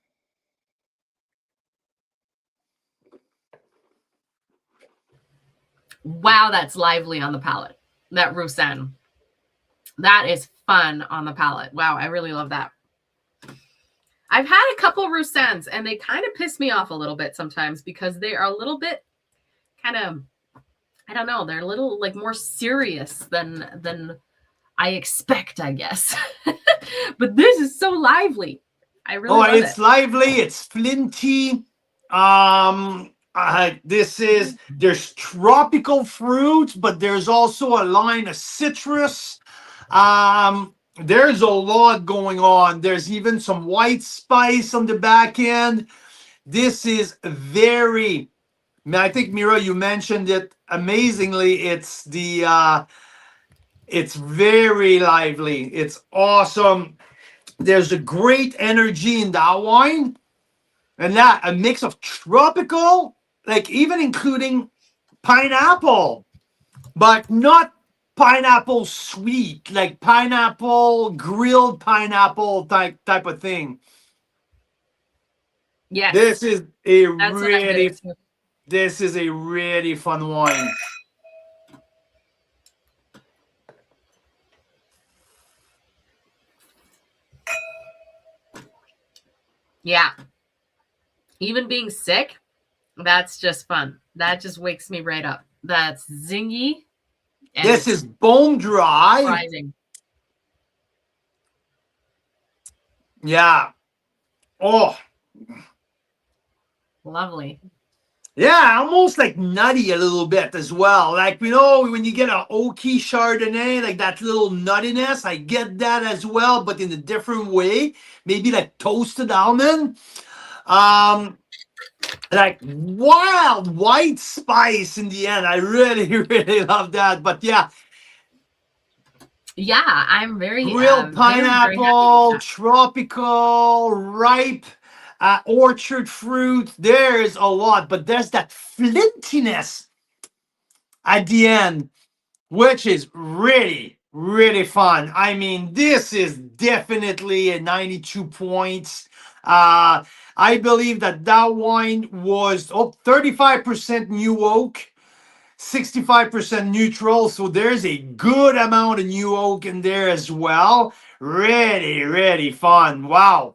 Wow, that's lively on the palate. That Roussanne. That is fun on the palate. Wow, I really love that. I've had a couple Roussannes, and they kind of piss me off a little bit sometimes because they are a little bit kind of, I don't know, they're a little like more serious than I expect, I guess. But this is so lively. I really love It's it. lively. It's flinty. There's tropical fruit, but there's also a line of citrus. There's a lot going on. There's even some white spice on the back end. This is very. I think Mira, you mentioned it amazingly. It's very lively. It's awesome. There's a great energy in that wine, and that a mix of tropical, like even including pineapple, but not pineapple sweet, like pineapple grilled pineapple type of thing. Yes, This is a that's what I'm really getting to. this is a really fun wine. Yeah. Even being sick, that's just fun. That just wakes me right up. That's zingy. And This is bone dry. surprising. Yeah. Oh, Lovely. yeah, almost like nutty a little bit as well. Like, when you get an oaky Chardonnay, like that little nuttiness, I get that as well, but in a different way. Maybe like toasted almond. Like wild white spice in the end. I really, really love that. But yeah, Yeah, I'm very, grilled very happy with pineapple, that. tropical, ripe, orchard fruit. There's a lot, but there's that flintiness at the end, which is really, really fun. I mean, this is definitely a 92 points. I believe that wine was 35% new oak, 65% neutral. So there's a good amount of new oak in there as well. Really, really fun. Wow.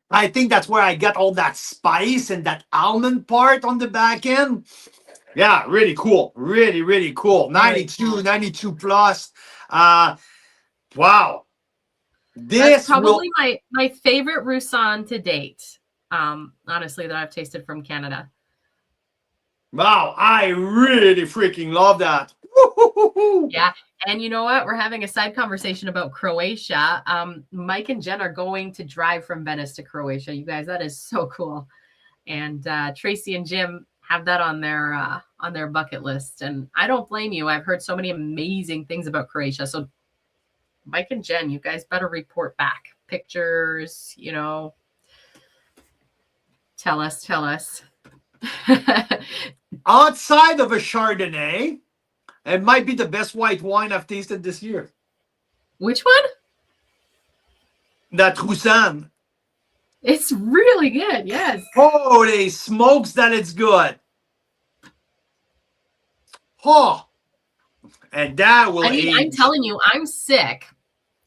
I think that's where I get all that spice and that almond part on the back end. Yeah, really cool. Really, really cool. 92 plus. Wow. That's This will. probably my favorite Roussanne to date. Honestly, that I've tasted from Canada. Wow, I really freaking love that. Woo-hoo-hoo-hoo. Yeah. And you know what? We're having a side conversation about Croatia. Mike and Jen are going to drive from Venice to Croatia. You guys, that is so cool. And Tracy and Jim have that on their bucket list. And I don't blame you. I've heard so many amazing things about Croatia. So Mike and Jen, you guys better report back. Pictures, tell us. Outside of a Chardonnay, it might be the best white wine I've tasted this year. Which one? That Roussanne. It's really good, yes. Holy smokes, that it's good. Oh, and that will age. I'm telling you, I'm sick,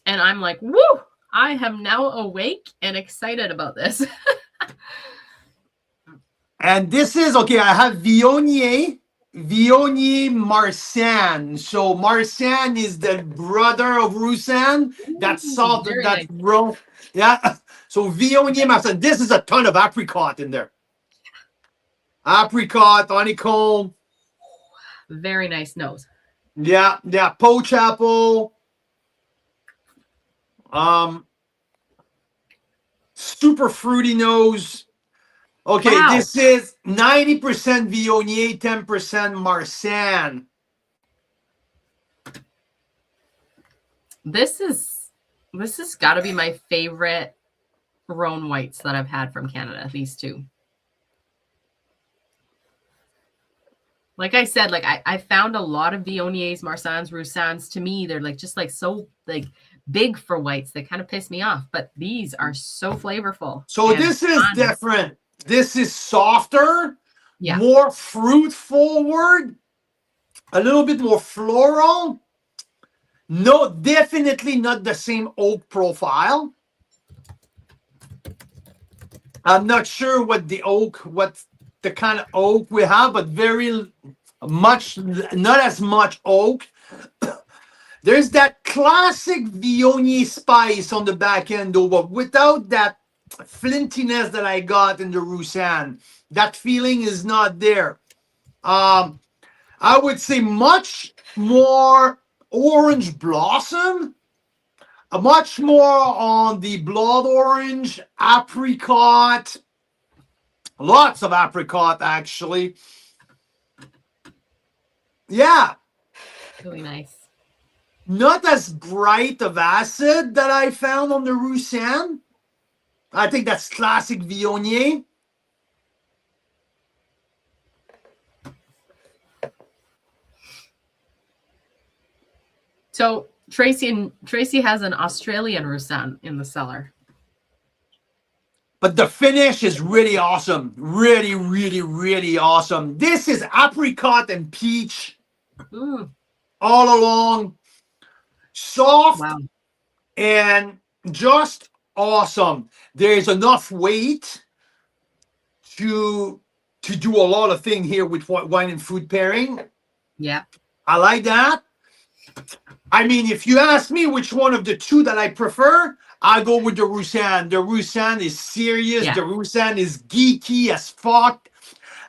and I'm like, woo! I am now awake and excited about this. And this is, okay, I have Viognier Marsanne. So Marsanne is the brother of Roussanne. That's salt, that's nice. Yeah. So Viognier Marsanne. This is a ton of apricot in there. Apricot, honeycomb. Very nice nose. Yeah, poach apple. Super fruity nose. Okay, wow. This is 90% Viognier, 10% Marsanne. This has got to be my favorite Rhône whites that I've had from Canada, these two. Like I said, like I found a lot of Viogniers, Marsannes, Roussannes. To me, they're just so big for whites. They kind of piss me off, but these are so flavorful. So this is different. This is softer, more fruit forward, a little bit more floral. No, definitely not the same oak profile. I'm not sure what the kind of oak we have, but very much, not as much oak. There's that classic Viognier spice on the back end, though, but without that flintiness that I got in the Roussanne. That feeling is not there. I would say much more orange blossom, much more on the blood orange, apricot, lots of apricot actually. Yeah. Really nice. Not as bright of acid that I found on the Roussanne. I think that's classic Viognier. So Tracy has an Australian Roussanne in the cellar. But the finish is really awesome. Really, really, really awesome. This is apricot and peach all along. Soft and just awesome. There's enough weight to do a lot of things here with wine and fruit pairing. Yeah. I like that. I mean, if you ask me which one of the two that I prefer, I go with the Roussanne. The Roussanne is serious. Yeah. The Roussanne is geeky as fuck.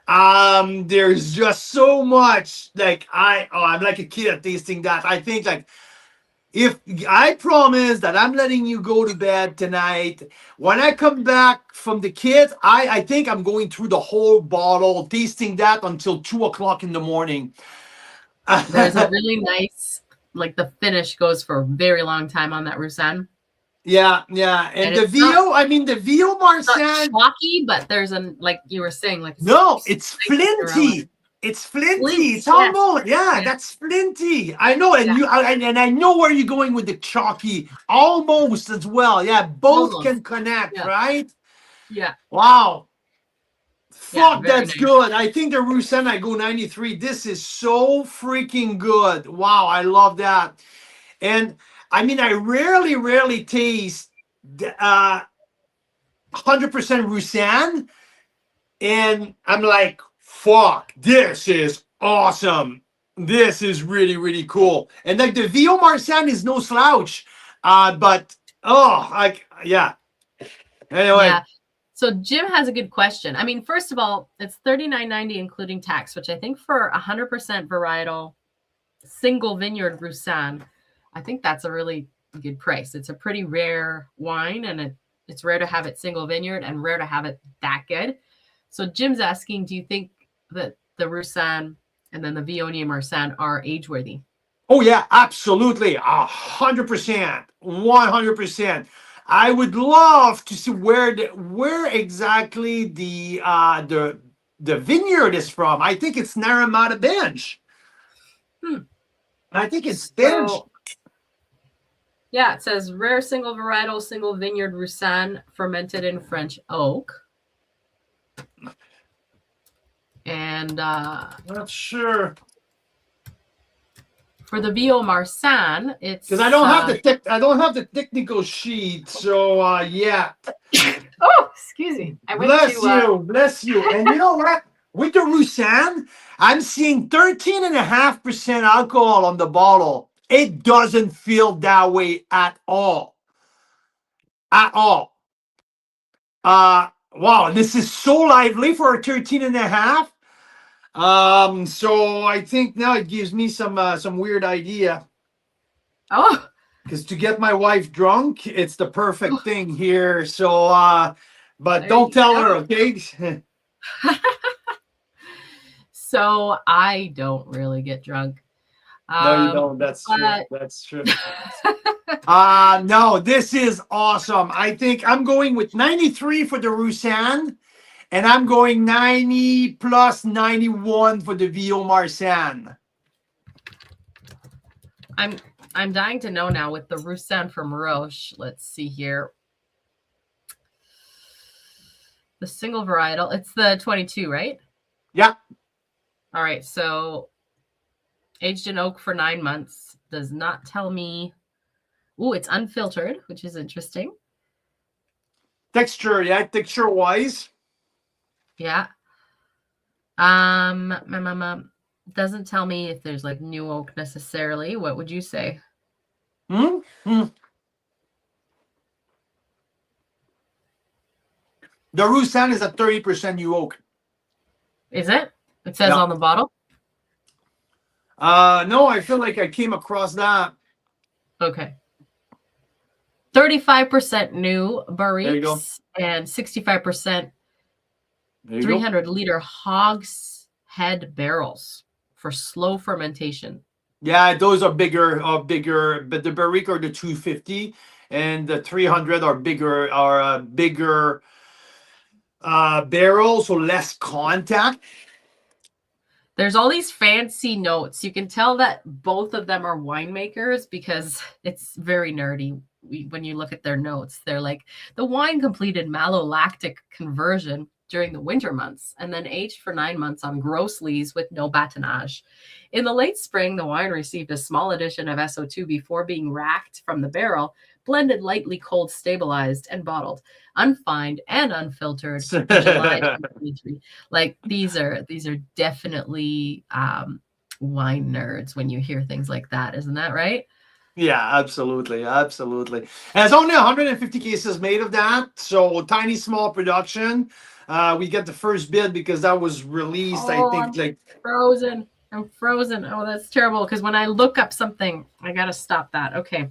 There's just so much. Like I'm like a kid at tasting that. I think like if I promise that I'm letting you go to bed tonight, when I come back from the kids, I think I'm going through the whole bottle, tasting that until 2 o'clock in the morning. There's a really nice, like the finish goes for a very long time on that Roussanne. Yeah. And the Vio, the Vio Marsanne. It's not chalky, but there's like you were saying, like no, it's flinty. It's flinty. It's almost that's flinty. I know, and I know where you're going with the chalky almost as well. Yeah, both can connect, right? Yeah. Wow. Fuck, that's nice. Good. I think the Roussanne, I go 93. This is so freaking good. Wow, I love that. And I rarely taste 100% Roussanne, and I'm like, fuck, this is awesome. This is really, really cool. And like the Vio Marsanne is no slouch. Anyway. Yeah. So Jim has a good question. First of all, it's $39.90 including tax, which I think for 100% varietal single vineyard Roussanne, I think that's a really good price. It's a pretty rare wine, and it's rare to have it single vineyard and rare to have it that good. So Jim's asking, do you think that the Roussanne and then the Viognier Marsanne are age-worthy? Oh yeah, absolutely, 100%, 100%. I would love to see where exactly the vineyard is from. I think it's Naramata Bench. Hmm. I think it's Bench. So yeah, it says rare single varietal, single vineyard Roussanne fermented in French oak. And Not sure for the Bio Marsanne, it's because I don't have the technical sheet. So yeah. Oh, excuse me. I went Bless to you, bless you. And you know what? With the Roussanne, I'm seeing 13.5% alcohol on the bottle. It doesn't feel that way at all. At all. Wow, this is so lively for a 13 and a half. So I think now it gives me some weird idea. Oh, Because to get my wife drunk, it's the perfect thing here. So but there don't you tell go. her, okay? So I don't really get drunk. No, you don't. That's true. But That's true. No, this is awesome. I think I'm going with 93 for the Roussanne, and I'm going 90 plus 91 for the Vio Marsanne. I'm dying to know now with the Roussanne from Roche. Let's see here. The single varietal. It's the 22, right? Yeah. All right. So aged in oak for 9 months. Does not tell me. Ooh, it's unfiltered, which is interesting. Texture, yeah, texture wise. Yeah. Doesn't tell me if there's like new oak necessarily. What would you say? The Roussanne is at 30% new oak. Is it? It says Yeah. on the bottle. No, I feel like I came across that. Okay. 35% new There you go. barriques and 65% There you 300-liter hogshead barrels for slow fermentation. Yeah, those are bigger, but the barrique are the 250, and the 300 are bigger barrels, so less contact. There's all these fancy notes. You can tell that both of them are winemakers because it's very nerdy. When you look at their notes, they're like, the wine completed malolactic conversion during the winter months and then aged for 9 months on gross lees with no batonnage. In the late spring, the wine received a small addition of SO2 before being racked from the barrel, blended lightly cold, stabilized, and bottled, unfined and unfiltered in July 2023. Like these are definitely wine nerds when you hear things like that, isn't that right? Yeah, absolutely, absolutely. And there's only 150 cases made of that, so tiny, small production. We get the first bid because that was released. I think I'm like frozen. I'm frozen. Oh, that's terrible. Because when I look up something, I gotta stop that. Okay.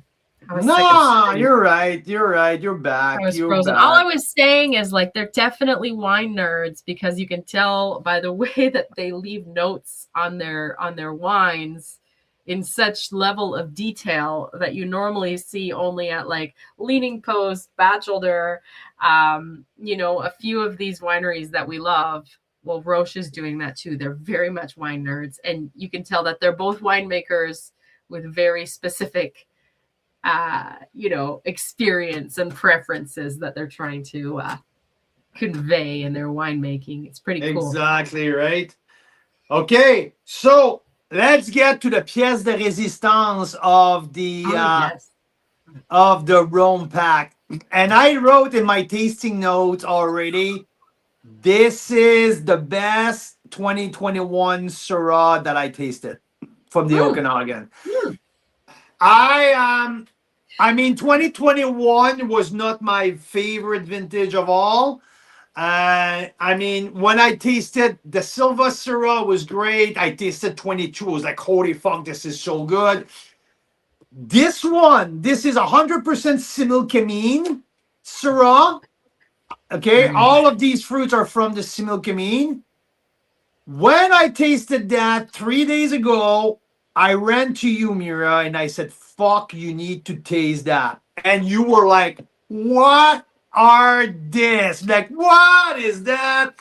no, you're right. You're right. You're back. I was You're frozen. back. All I was saying is like they're definitely wine nerds because you can tell by the way that they leave notes on their wines in such level of detail that you normally see only at like Leaning Post, Batchelder, a few of these wineries that we love. Well, Roche is doing that too. They're very much wine nerds, and you can tell that they're both winemakers with very specific experience and preferences that they're trying to convey in their winemaking. It's pretty cool. Exactly right. Okay, so let's get to the pièce de résistance of the of the Rhône pack. And I wrote in my tasting notes already, this is the best 2021 Syrah that I tasted from the Okanagan. I mean, 2021 was not my favorite vintage of all. I mean, when I tasted the Silva Syrah was great. I tasted 22. I was like, holy fuck, this is so good. This is 100% Similkameen Syrah. Okay, all of these fruits are from the Similkameen. When I tasted that 3 days ago, I ran to you, Mira, and I said, fuck, you need to taste that. And you were like, what are this? Like, what is that?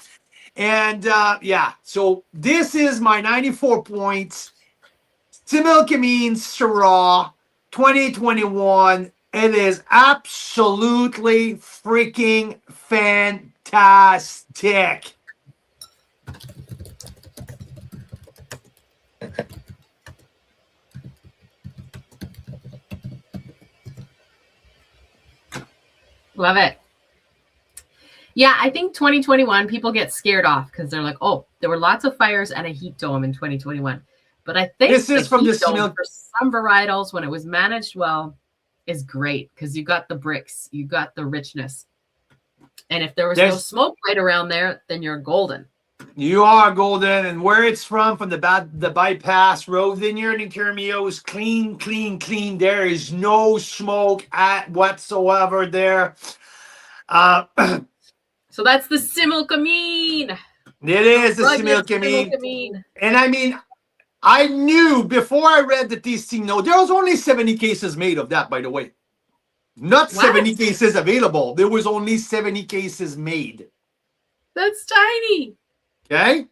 And yeah, so this is my 94 points. Similkameen Syrah 2021. It is absolutely freaking fantastic. Love it. Yeah, I think 2021 people get scared off because they're like, oh, there were lots of fires and a heat dome in 2021. But I think This is the from the heat dome Simil. for some varietals, when it was managed well, is great because you got the bricks, you got the richness. And if there was no smoke right around there, then you're golden. You are golden, and where it's from the bypass road vineyard in Kiramio is clean, clean, clean. There is no smoke at whatsoever there. So that's the Similkameen. It is the Similkameen. And I mean, I knew before I read the tasting note, there was only 70 cases made of that, by the way. Not 70 cases available. There was only 70 cases made. That's tiny. Okay?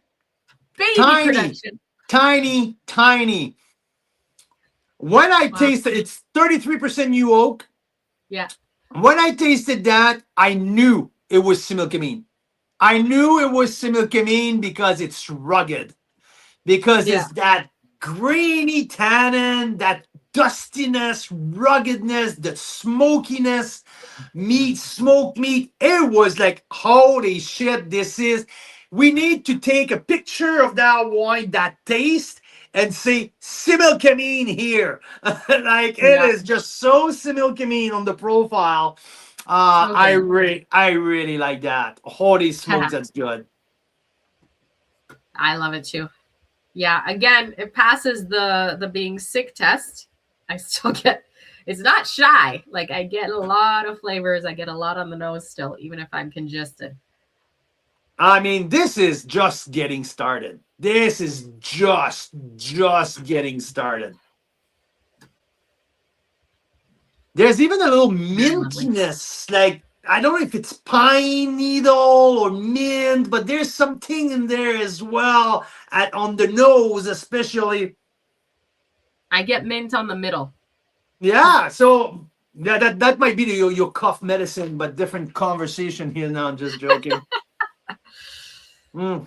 Baby tiny, production. Tiny, tiny. When I tasted, it's 33% new oak. Yeah. When I tasted that, I knew it was Similkameen. I knew it was Similkameen because it's rugged. Because it's that grainy tannin, that dustiness, ruggedness, the smokiness, smoked meat. It was like, holy shit, this is. We need to take a picture of that wine, that taste, and say Similkameen here. Like it is just so Similkameen on the profile. I really like that. Holy smokes, that's good. I love it too. Yeah, again, it passes the being sick test. I still get, it's not shy. Like I get a lot of flavors. I get a lot on the nose still, even if I'm congested. I mean, this is just getting started. This is just getting started. There's even a little mintiness, like I don't know if it's pine needle or mint, but there's something in there as well on the nose, especially. I get mint on the middle. Yeah, so yeah, that might be your cough medicine, but different conversation here now. I'm just joking. I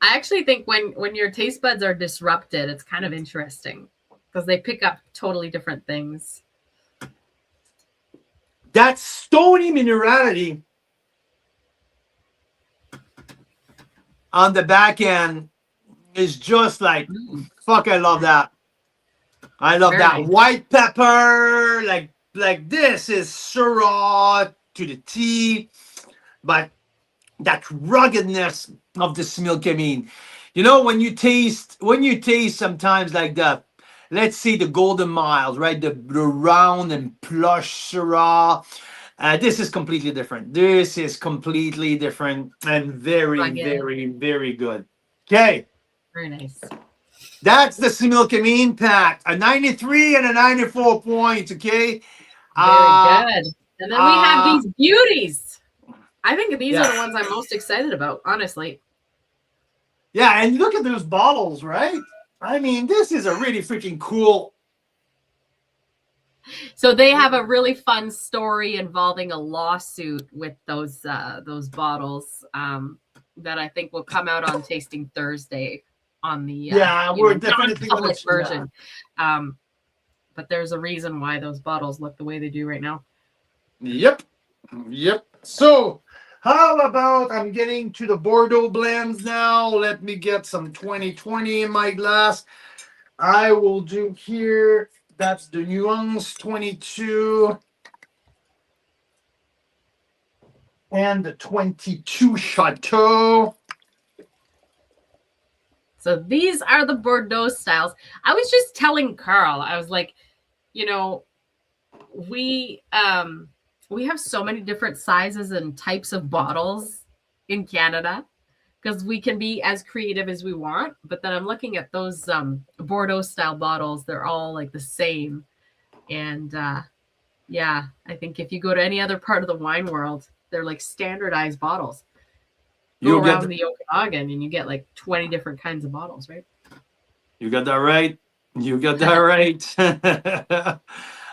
actually think when your taste buds are disrupted, it's kind of interesting because they pick up totally different things. That stony minerality on the back end is just like, fuck, I love that. I love that. Nice. White pepper, like this is Syrah to the T, but that ruggedness of the Similkameen. You know, when you taste sometimes like the, let's say the Golden Miles, right? The round and plush Syrah. This is completely different. This is completely different and very, very, very good. Okay. Very nice. That's the Similkameen pack. A 93 and a 94 points, okay? Very good. And then we have these beauties. I think these are the ones I'm most excited about, honestly. Yeah, and look at those bottles, right? I mean, this is a really freaking cool. So they have a really fun story involving a lawsuit with those bottles that I think will come out on Tasting Thursday on the we're definitely public version. But there's a reason why those bottles look the way they do right now. Yep. So how about I'm getting to the Bordeaux blends now. Let me get some 2020 in my glass. I will do here. That's the Nuance 22 and the 22 Chateau. So these are the Bordeaux styles. I was just telling Carl, I was like, you know, we have so many different sizes and types of bottles in Canada because we can be as creative as we want. But then I'm looking at those Bordeaux style bottles; they're all like the same. And yeah, I think if you go to any other part of the wine world, they're like standardized bottles. Go You get around the Okanagan and you get like 20 different kinds of bottles, right? you got that right. You got that right.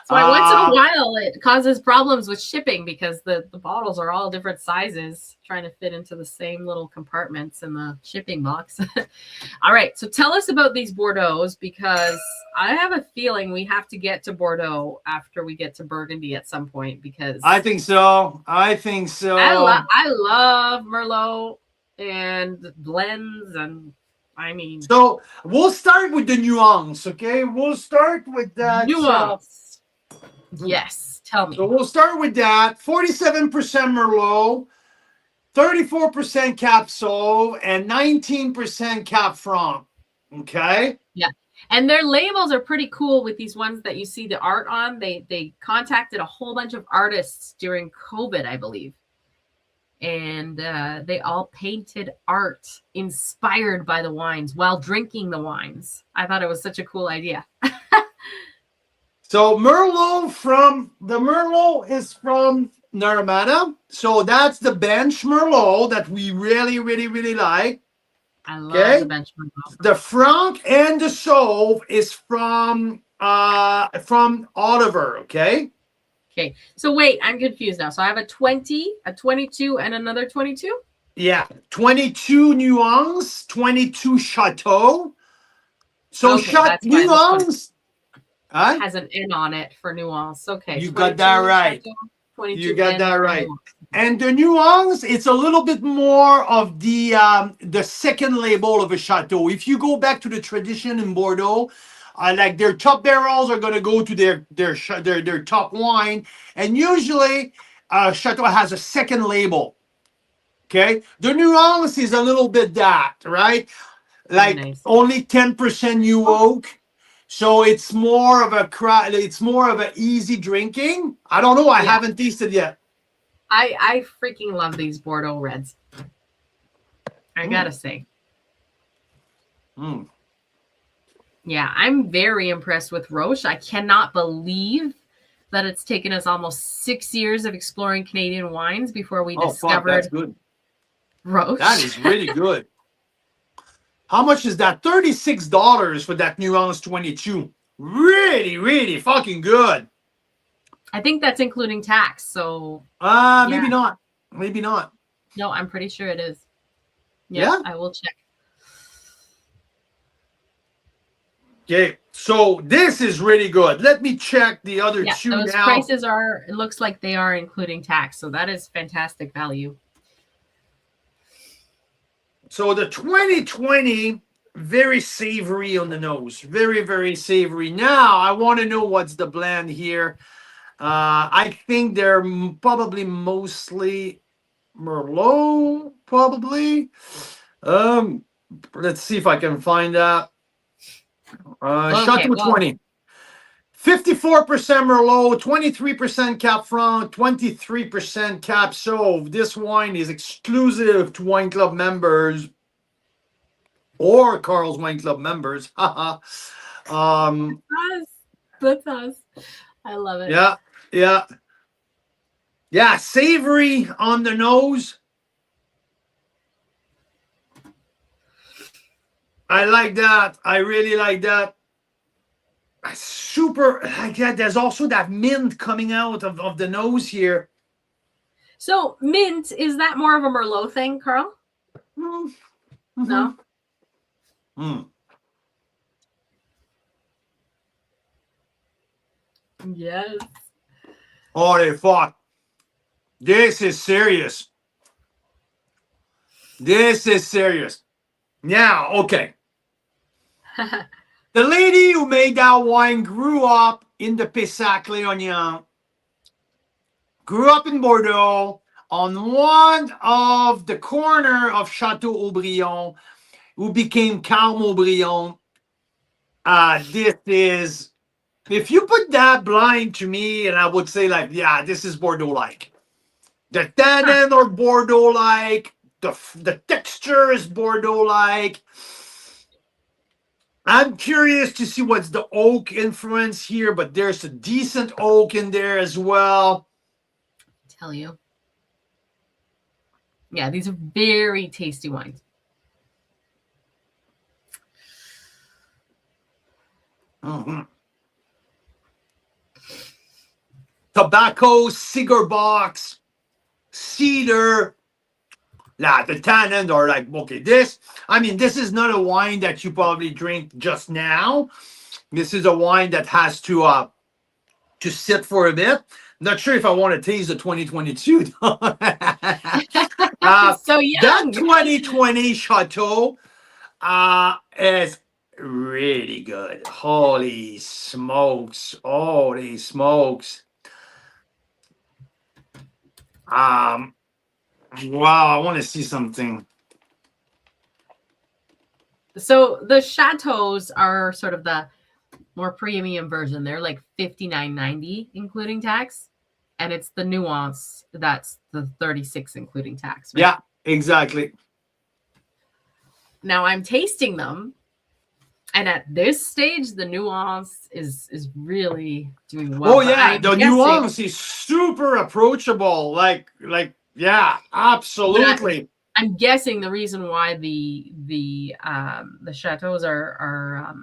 So once in a while it causes problems with shipping because the bottles are all different sizes, trying to fit into the same little compartments in the shipping box. All right, so tell us about these Bordeaux's, because I have a feeling we have to get to Bordeaux after we get to Burgundy at some point, because I think so. I think so. I love Merlot and blends, and I mean, So we'll start with the nuance, okay? We'll start with that. nuance. Yes, tell me. So we'll start with that. 47% Merlot, 34% Cap Sauv, and 19% Cap Franc. Okay? Yeah. And their labels are pretty cool with these ones that you see the art on. They contacted a whole bunch of artists during COVID, I believe. And they all painted art inspired by the wines while drinking the wines. I thought it was such a cool idea. So Merlot is from Naramata. So that's the bench Merlot that we really, really, really like. I love the bench Merlot. The Franc and the Sauv is from Oliver, okay? Okay. So wait, I'm confused now. So I have a 20, a 22, and another 22? Yeah. 22 Nuance, 22 Chateau. So okay, Nuance has an N on it for nuance. Okay. You got that right. Chateau, you got that right. And the nuance, it's a little bit more of the second label of a chateau. If you go back to the tradition in Bordeaux, like their top barrels are going to go to their top wine, and usually chateau has a second label. Okay, the nuance is a little bit that, right? Like nice. Only 10% new oak. So it's more of an easy drinking. I don't know. I haven't tasted yet. I freaking love these Bordeaux reds. I gotta say. Yeah, I'm very impressed with Roche. I cannot believe that it's taken us almost 6 years of exploring Canadian wines before we discovered that's good. Roche. That is really good. How much is that? $36 for that Nuance 22. Really, really fucking good. I think that's including tax. So maybe not. Maybe not. No, I'm pretty sure it is. Yeah? I will check. Okay, so this is really good. Let me check the other two those now. Prices are, it looks like they are including tax. So that is fantastic value. So the 2020, very savory on the nose. Very, very savory. Now, I want to know what's the blend here. I think they're probably mostly Merlot, probably. Let's see if I can find that. Chateau 20. 54% Merlot, 23% Cap Franc, 23% Cap Sauv. This wine is exclusive to Wine Club members or Carl's Wine Club members. That's us. I love it. Yeah, savory on the nose. I like that. I really like that. Super like that. There's also that mint coming out of the nose here. So mint, is that more of a Merlot thing, Carl? Mm-hmm. No. Yes. Holy fuck. This is serious. This is serious. Now, okay. The lady who made that wine grew up in the Pessac-Léognan, grew up in Bordeaux, on one of the corner of Chateau Aubryon, who became Carme Aubryon. This is, if you put that blind to me, and I would say like, yeah, this is Bordeaux-like. The tannin are Bordeaux-like. the texture is Bordeaux like. I'm curious to see what's the oak influence here, but there's a decent oak in there as well. Tell you. Yeah, these are very tasty wines. Mm-hmm. Tobacco, cigar box, cedar. Yeah, the tannins are like, okay, this is not a wine that you probably drink just now. This is a wine that has to sit for a bit. Not sure if I want to taste the 2022. So That young. 2020 Chateau is really good. Holy smokes. Holy smokes. Wow, I want to see something. So the chateaus are sort of the more premium version. They're like $59.90 including tax, and it's the nuance that's the $36 including tax. Right? Yeah, exactly. Now I'm tasting them, and at this stage, the nuance is really doing well. Oh yeah, the nuance is super approachable. Like yeah, absolutely. I'm guessing the reason why the chateaus are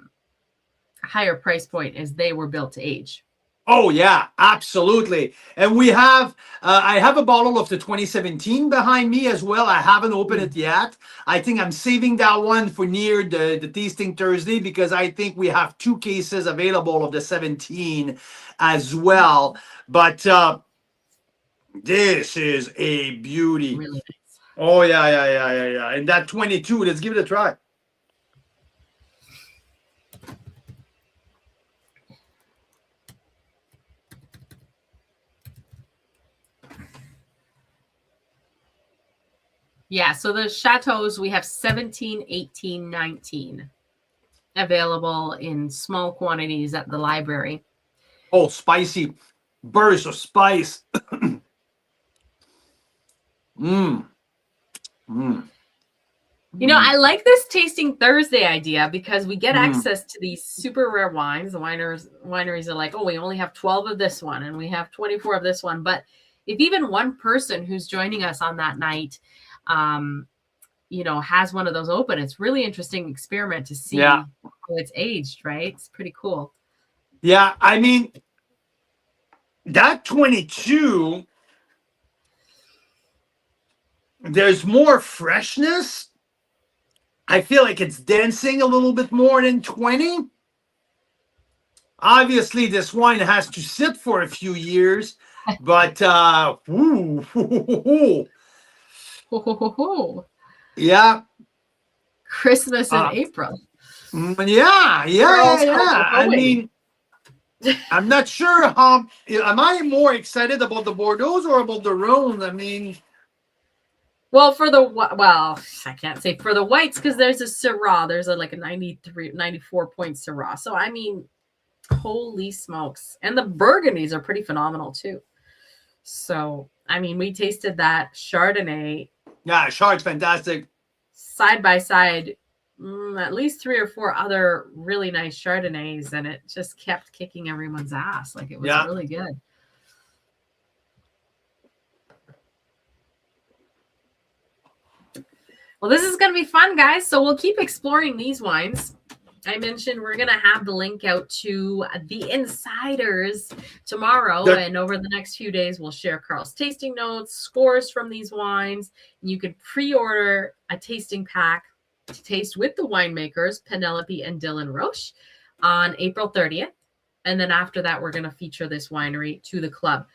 higher price point is they were built to age. Oh yeah, absolutely. And we have I have a bottle of the 2017 behind me as well. I haven't opened it yet. I think I'm saving that one for near the tasting Thursday, because I think we have 2 cases available of the 17 as well. But this is a beauty. Really nice. Oh yeah. And that 22, let's give it a try. Yeah, so the chateaus, we have 17, 18, 19 available in small quantities at the library. Oh, spicy burst of spice. Mmm. Mmm. You know, I like this tasting Thursday idea because we get access to these super rare wines. The wineries are like, oh, we only have 12 of this one and we have 24 of this one. But if even one person who's joining us on that night, you know, has one of those open, it's really interesting experiment to see how it's aged, right? It's pretty cool. Yeah, I mean, that 22, there's more freshness. I feel like it's dancing a little bit more than 20. Obviously, this wine has to sit for a few years, but yeah. Christmas in April. Yeah. I mean, I'm not sure how. Am I more excited about the Bordeaux or about the Rhône? I mean, well, I can't say for the whites because there's a Syrah. There's like a 94 point Syrah. So I mean, holy smokes! And the Burgundies are pretty phenomenal too. So I mean, we tasted that Chardonnay. Yeah, Chard's fantastic. Side by side, at least 3 or 4 other really nice Chardonnays, and it just kept kicking everyone's ass. Like it was really good. Well, this is going to be fun, guys. So we'll keep exploring these wines. I mentioned we're going to have the link out to the Insiders tomorrow. And over the next few days, we'll share Carl's tasting notes, scores from these wines. And you can pre-order a tasting pack to taste with the winemakers, Penelope and Dylan Roche, on April 30th. And then after that, we're going to feature this winery to the club.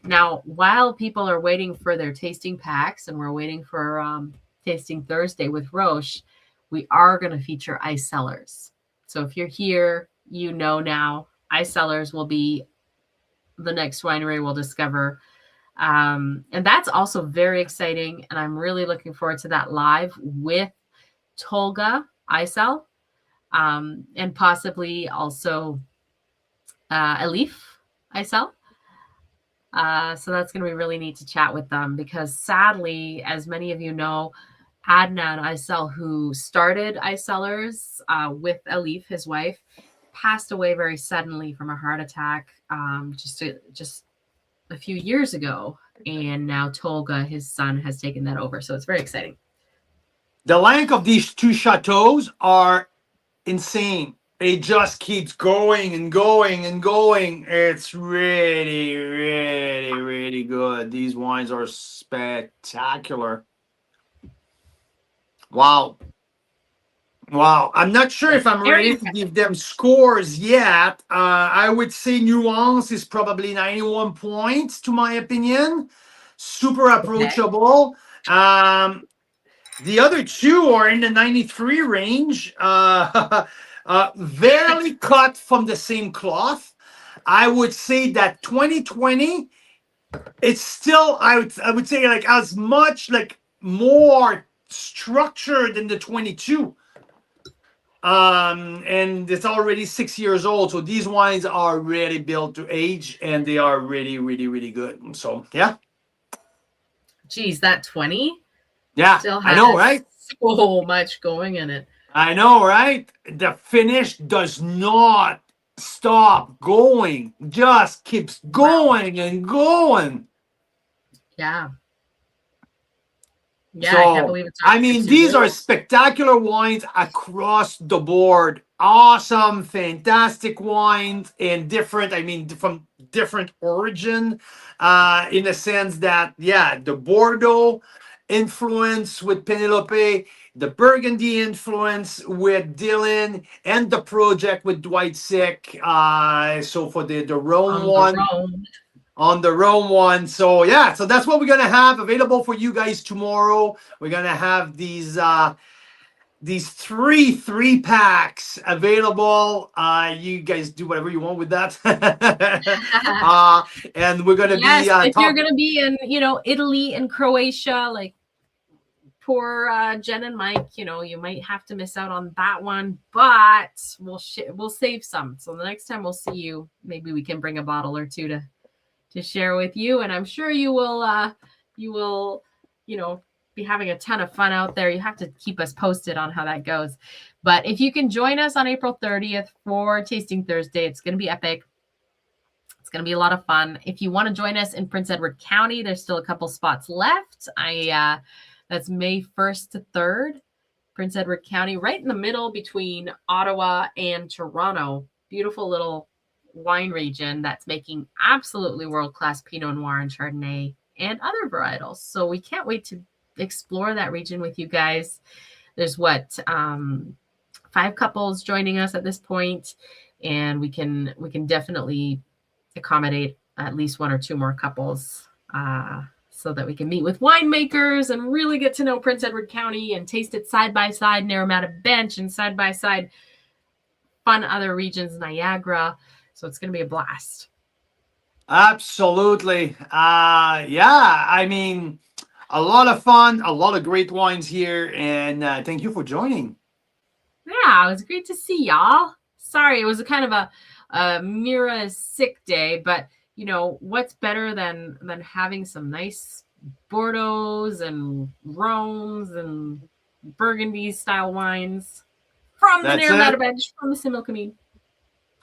Now, while people are waiting for their tasting packs and we're waiting for Tasting Thursday with Roche, we are going to feature ice cellars. So if you're here, you know now ice cellars will be the next winery we'll discover. And that's also very exciting. And I'm really looking forward to that live with Tolga Isel, and possibly also Elif Isel. So that's going to be really neat to chat with them because sadly, as many of you know, Adnan Aysel, who started Aysellers with Elif, his wife, passed away very suddenly from a heart attack just a few years ago. And now Tolga, his son, has taken that over. So it's very exciting. The length of these two chateaus are insane. It just keeps going and going and going. It's really, really, really good. These wines are spectacular. Wow. Wow. I'm not sure if I'm ready to give them scores yet. I would say Nuance is probably 91 points, to my opinion. Super approachable. Okay. The other two are in the 93 range. Barely cut from the same cloth. I would say that 2020, it's still, I would say, like, as much, like, more structured than the 22. And it's already 6 years old. So these wines are really built to age, and they are really, really, really good. So, yeah. Geez, that 20? Yeah, still I know, right? So much going in it. I know, right? The finish does not stop going, just keeps going and going. Yeah. Yeah, So, I can't believe it's. I mean, these are spectacular wines across the board. Awesome, fantastic wines in different, I mean, from different origin, in the sense that, yeah, the Bordeaux influence with Penelope, the Burgundy influence with Dylan, and the project with Dwight Sick. So for the Rhône one. On the Rhône one. So yeah, so that's what we're gonna have available for you guys tomorrow. We're gonna have these three packs available. You guys do whatever you want with that. And we're gonna be if you're gonna be in, Italy and Croatia, like poor Jen and Mike, you might have to miss out on that one, but we'll save some. So the next time we'll see you, maybe we can bring a bottle or two to share with you, and I'm sure you will be having a ton of fun out there. You have to keep us posted on how that goes. But if you can join us on April 30th for Tasting Thursday, it's going to be epic. It's going to be a lot of fun. If you want to join us in Prince Edward County, there's still a couple spots left. That's May 1st to 3rd, Prince Edward County, right in the middle between Ottawa and Toronto. Beautiful little wine region that's making absolutely world-class Pinot Noir and Chardonnay and other varietals. So we can't wait to explore that region with you guys. There's 5 couples joining us at this point, and we can definitely accommodate at least 1 or 2 more couples, so that we can meet with winemakers and really get to know Prince Edward County and taste it side by side, Naramata Bench, and side by side fun other regions, Niagara. So it's going to be a blast. Absolutely. Yeah, I mean, a lot of fun, a lot of great wines here, and thank you for joining. Yeah, it was great to see y'all. Sorry, it was a kind of a Mira sick day, but what's better than having some nice Bordeaux and Rhônes and Burgundy style wines from the Naramata Bench, from the Similkameen.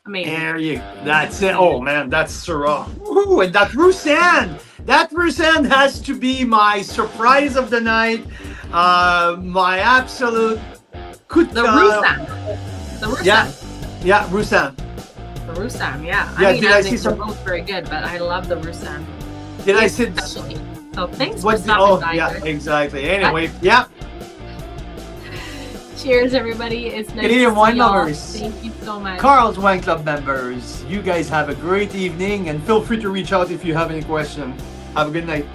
Amazing. That's it. Oh man, that's Syrah. Ooh, and that Roussanne. That Roussanne has to be my surprise of the night. My absolute coup de Roussanne. The Roussanne. Yeah, Roussanne. The Roussanne, yeah. I mean, I think they're both very good, but I love the Roussanne. Did I say specialty? So thanks for stopping by. Yeah, exactly. Anyway, yeah. Cheers, everybody. It's nice Canadian Wine Lovers. Thank you so much. Carl's Wine Club members, you guys have a great evening, and feel free to reach out if you have any questions. Have a good night.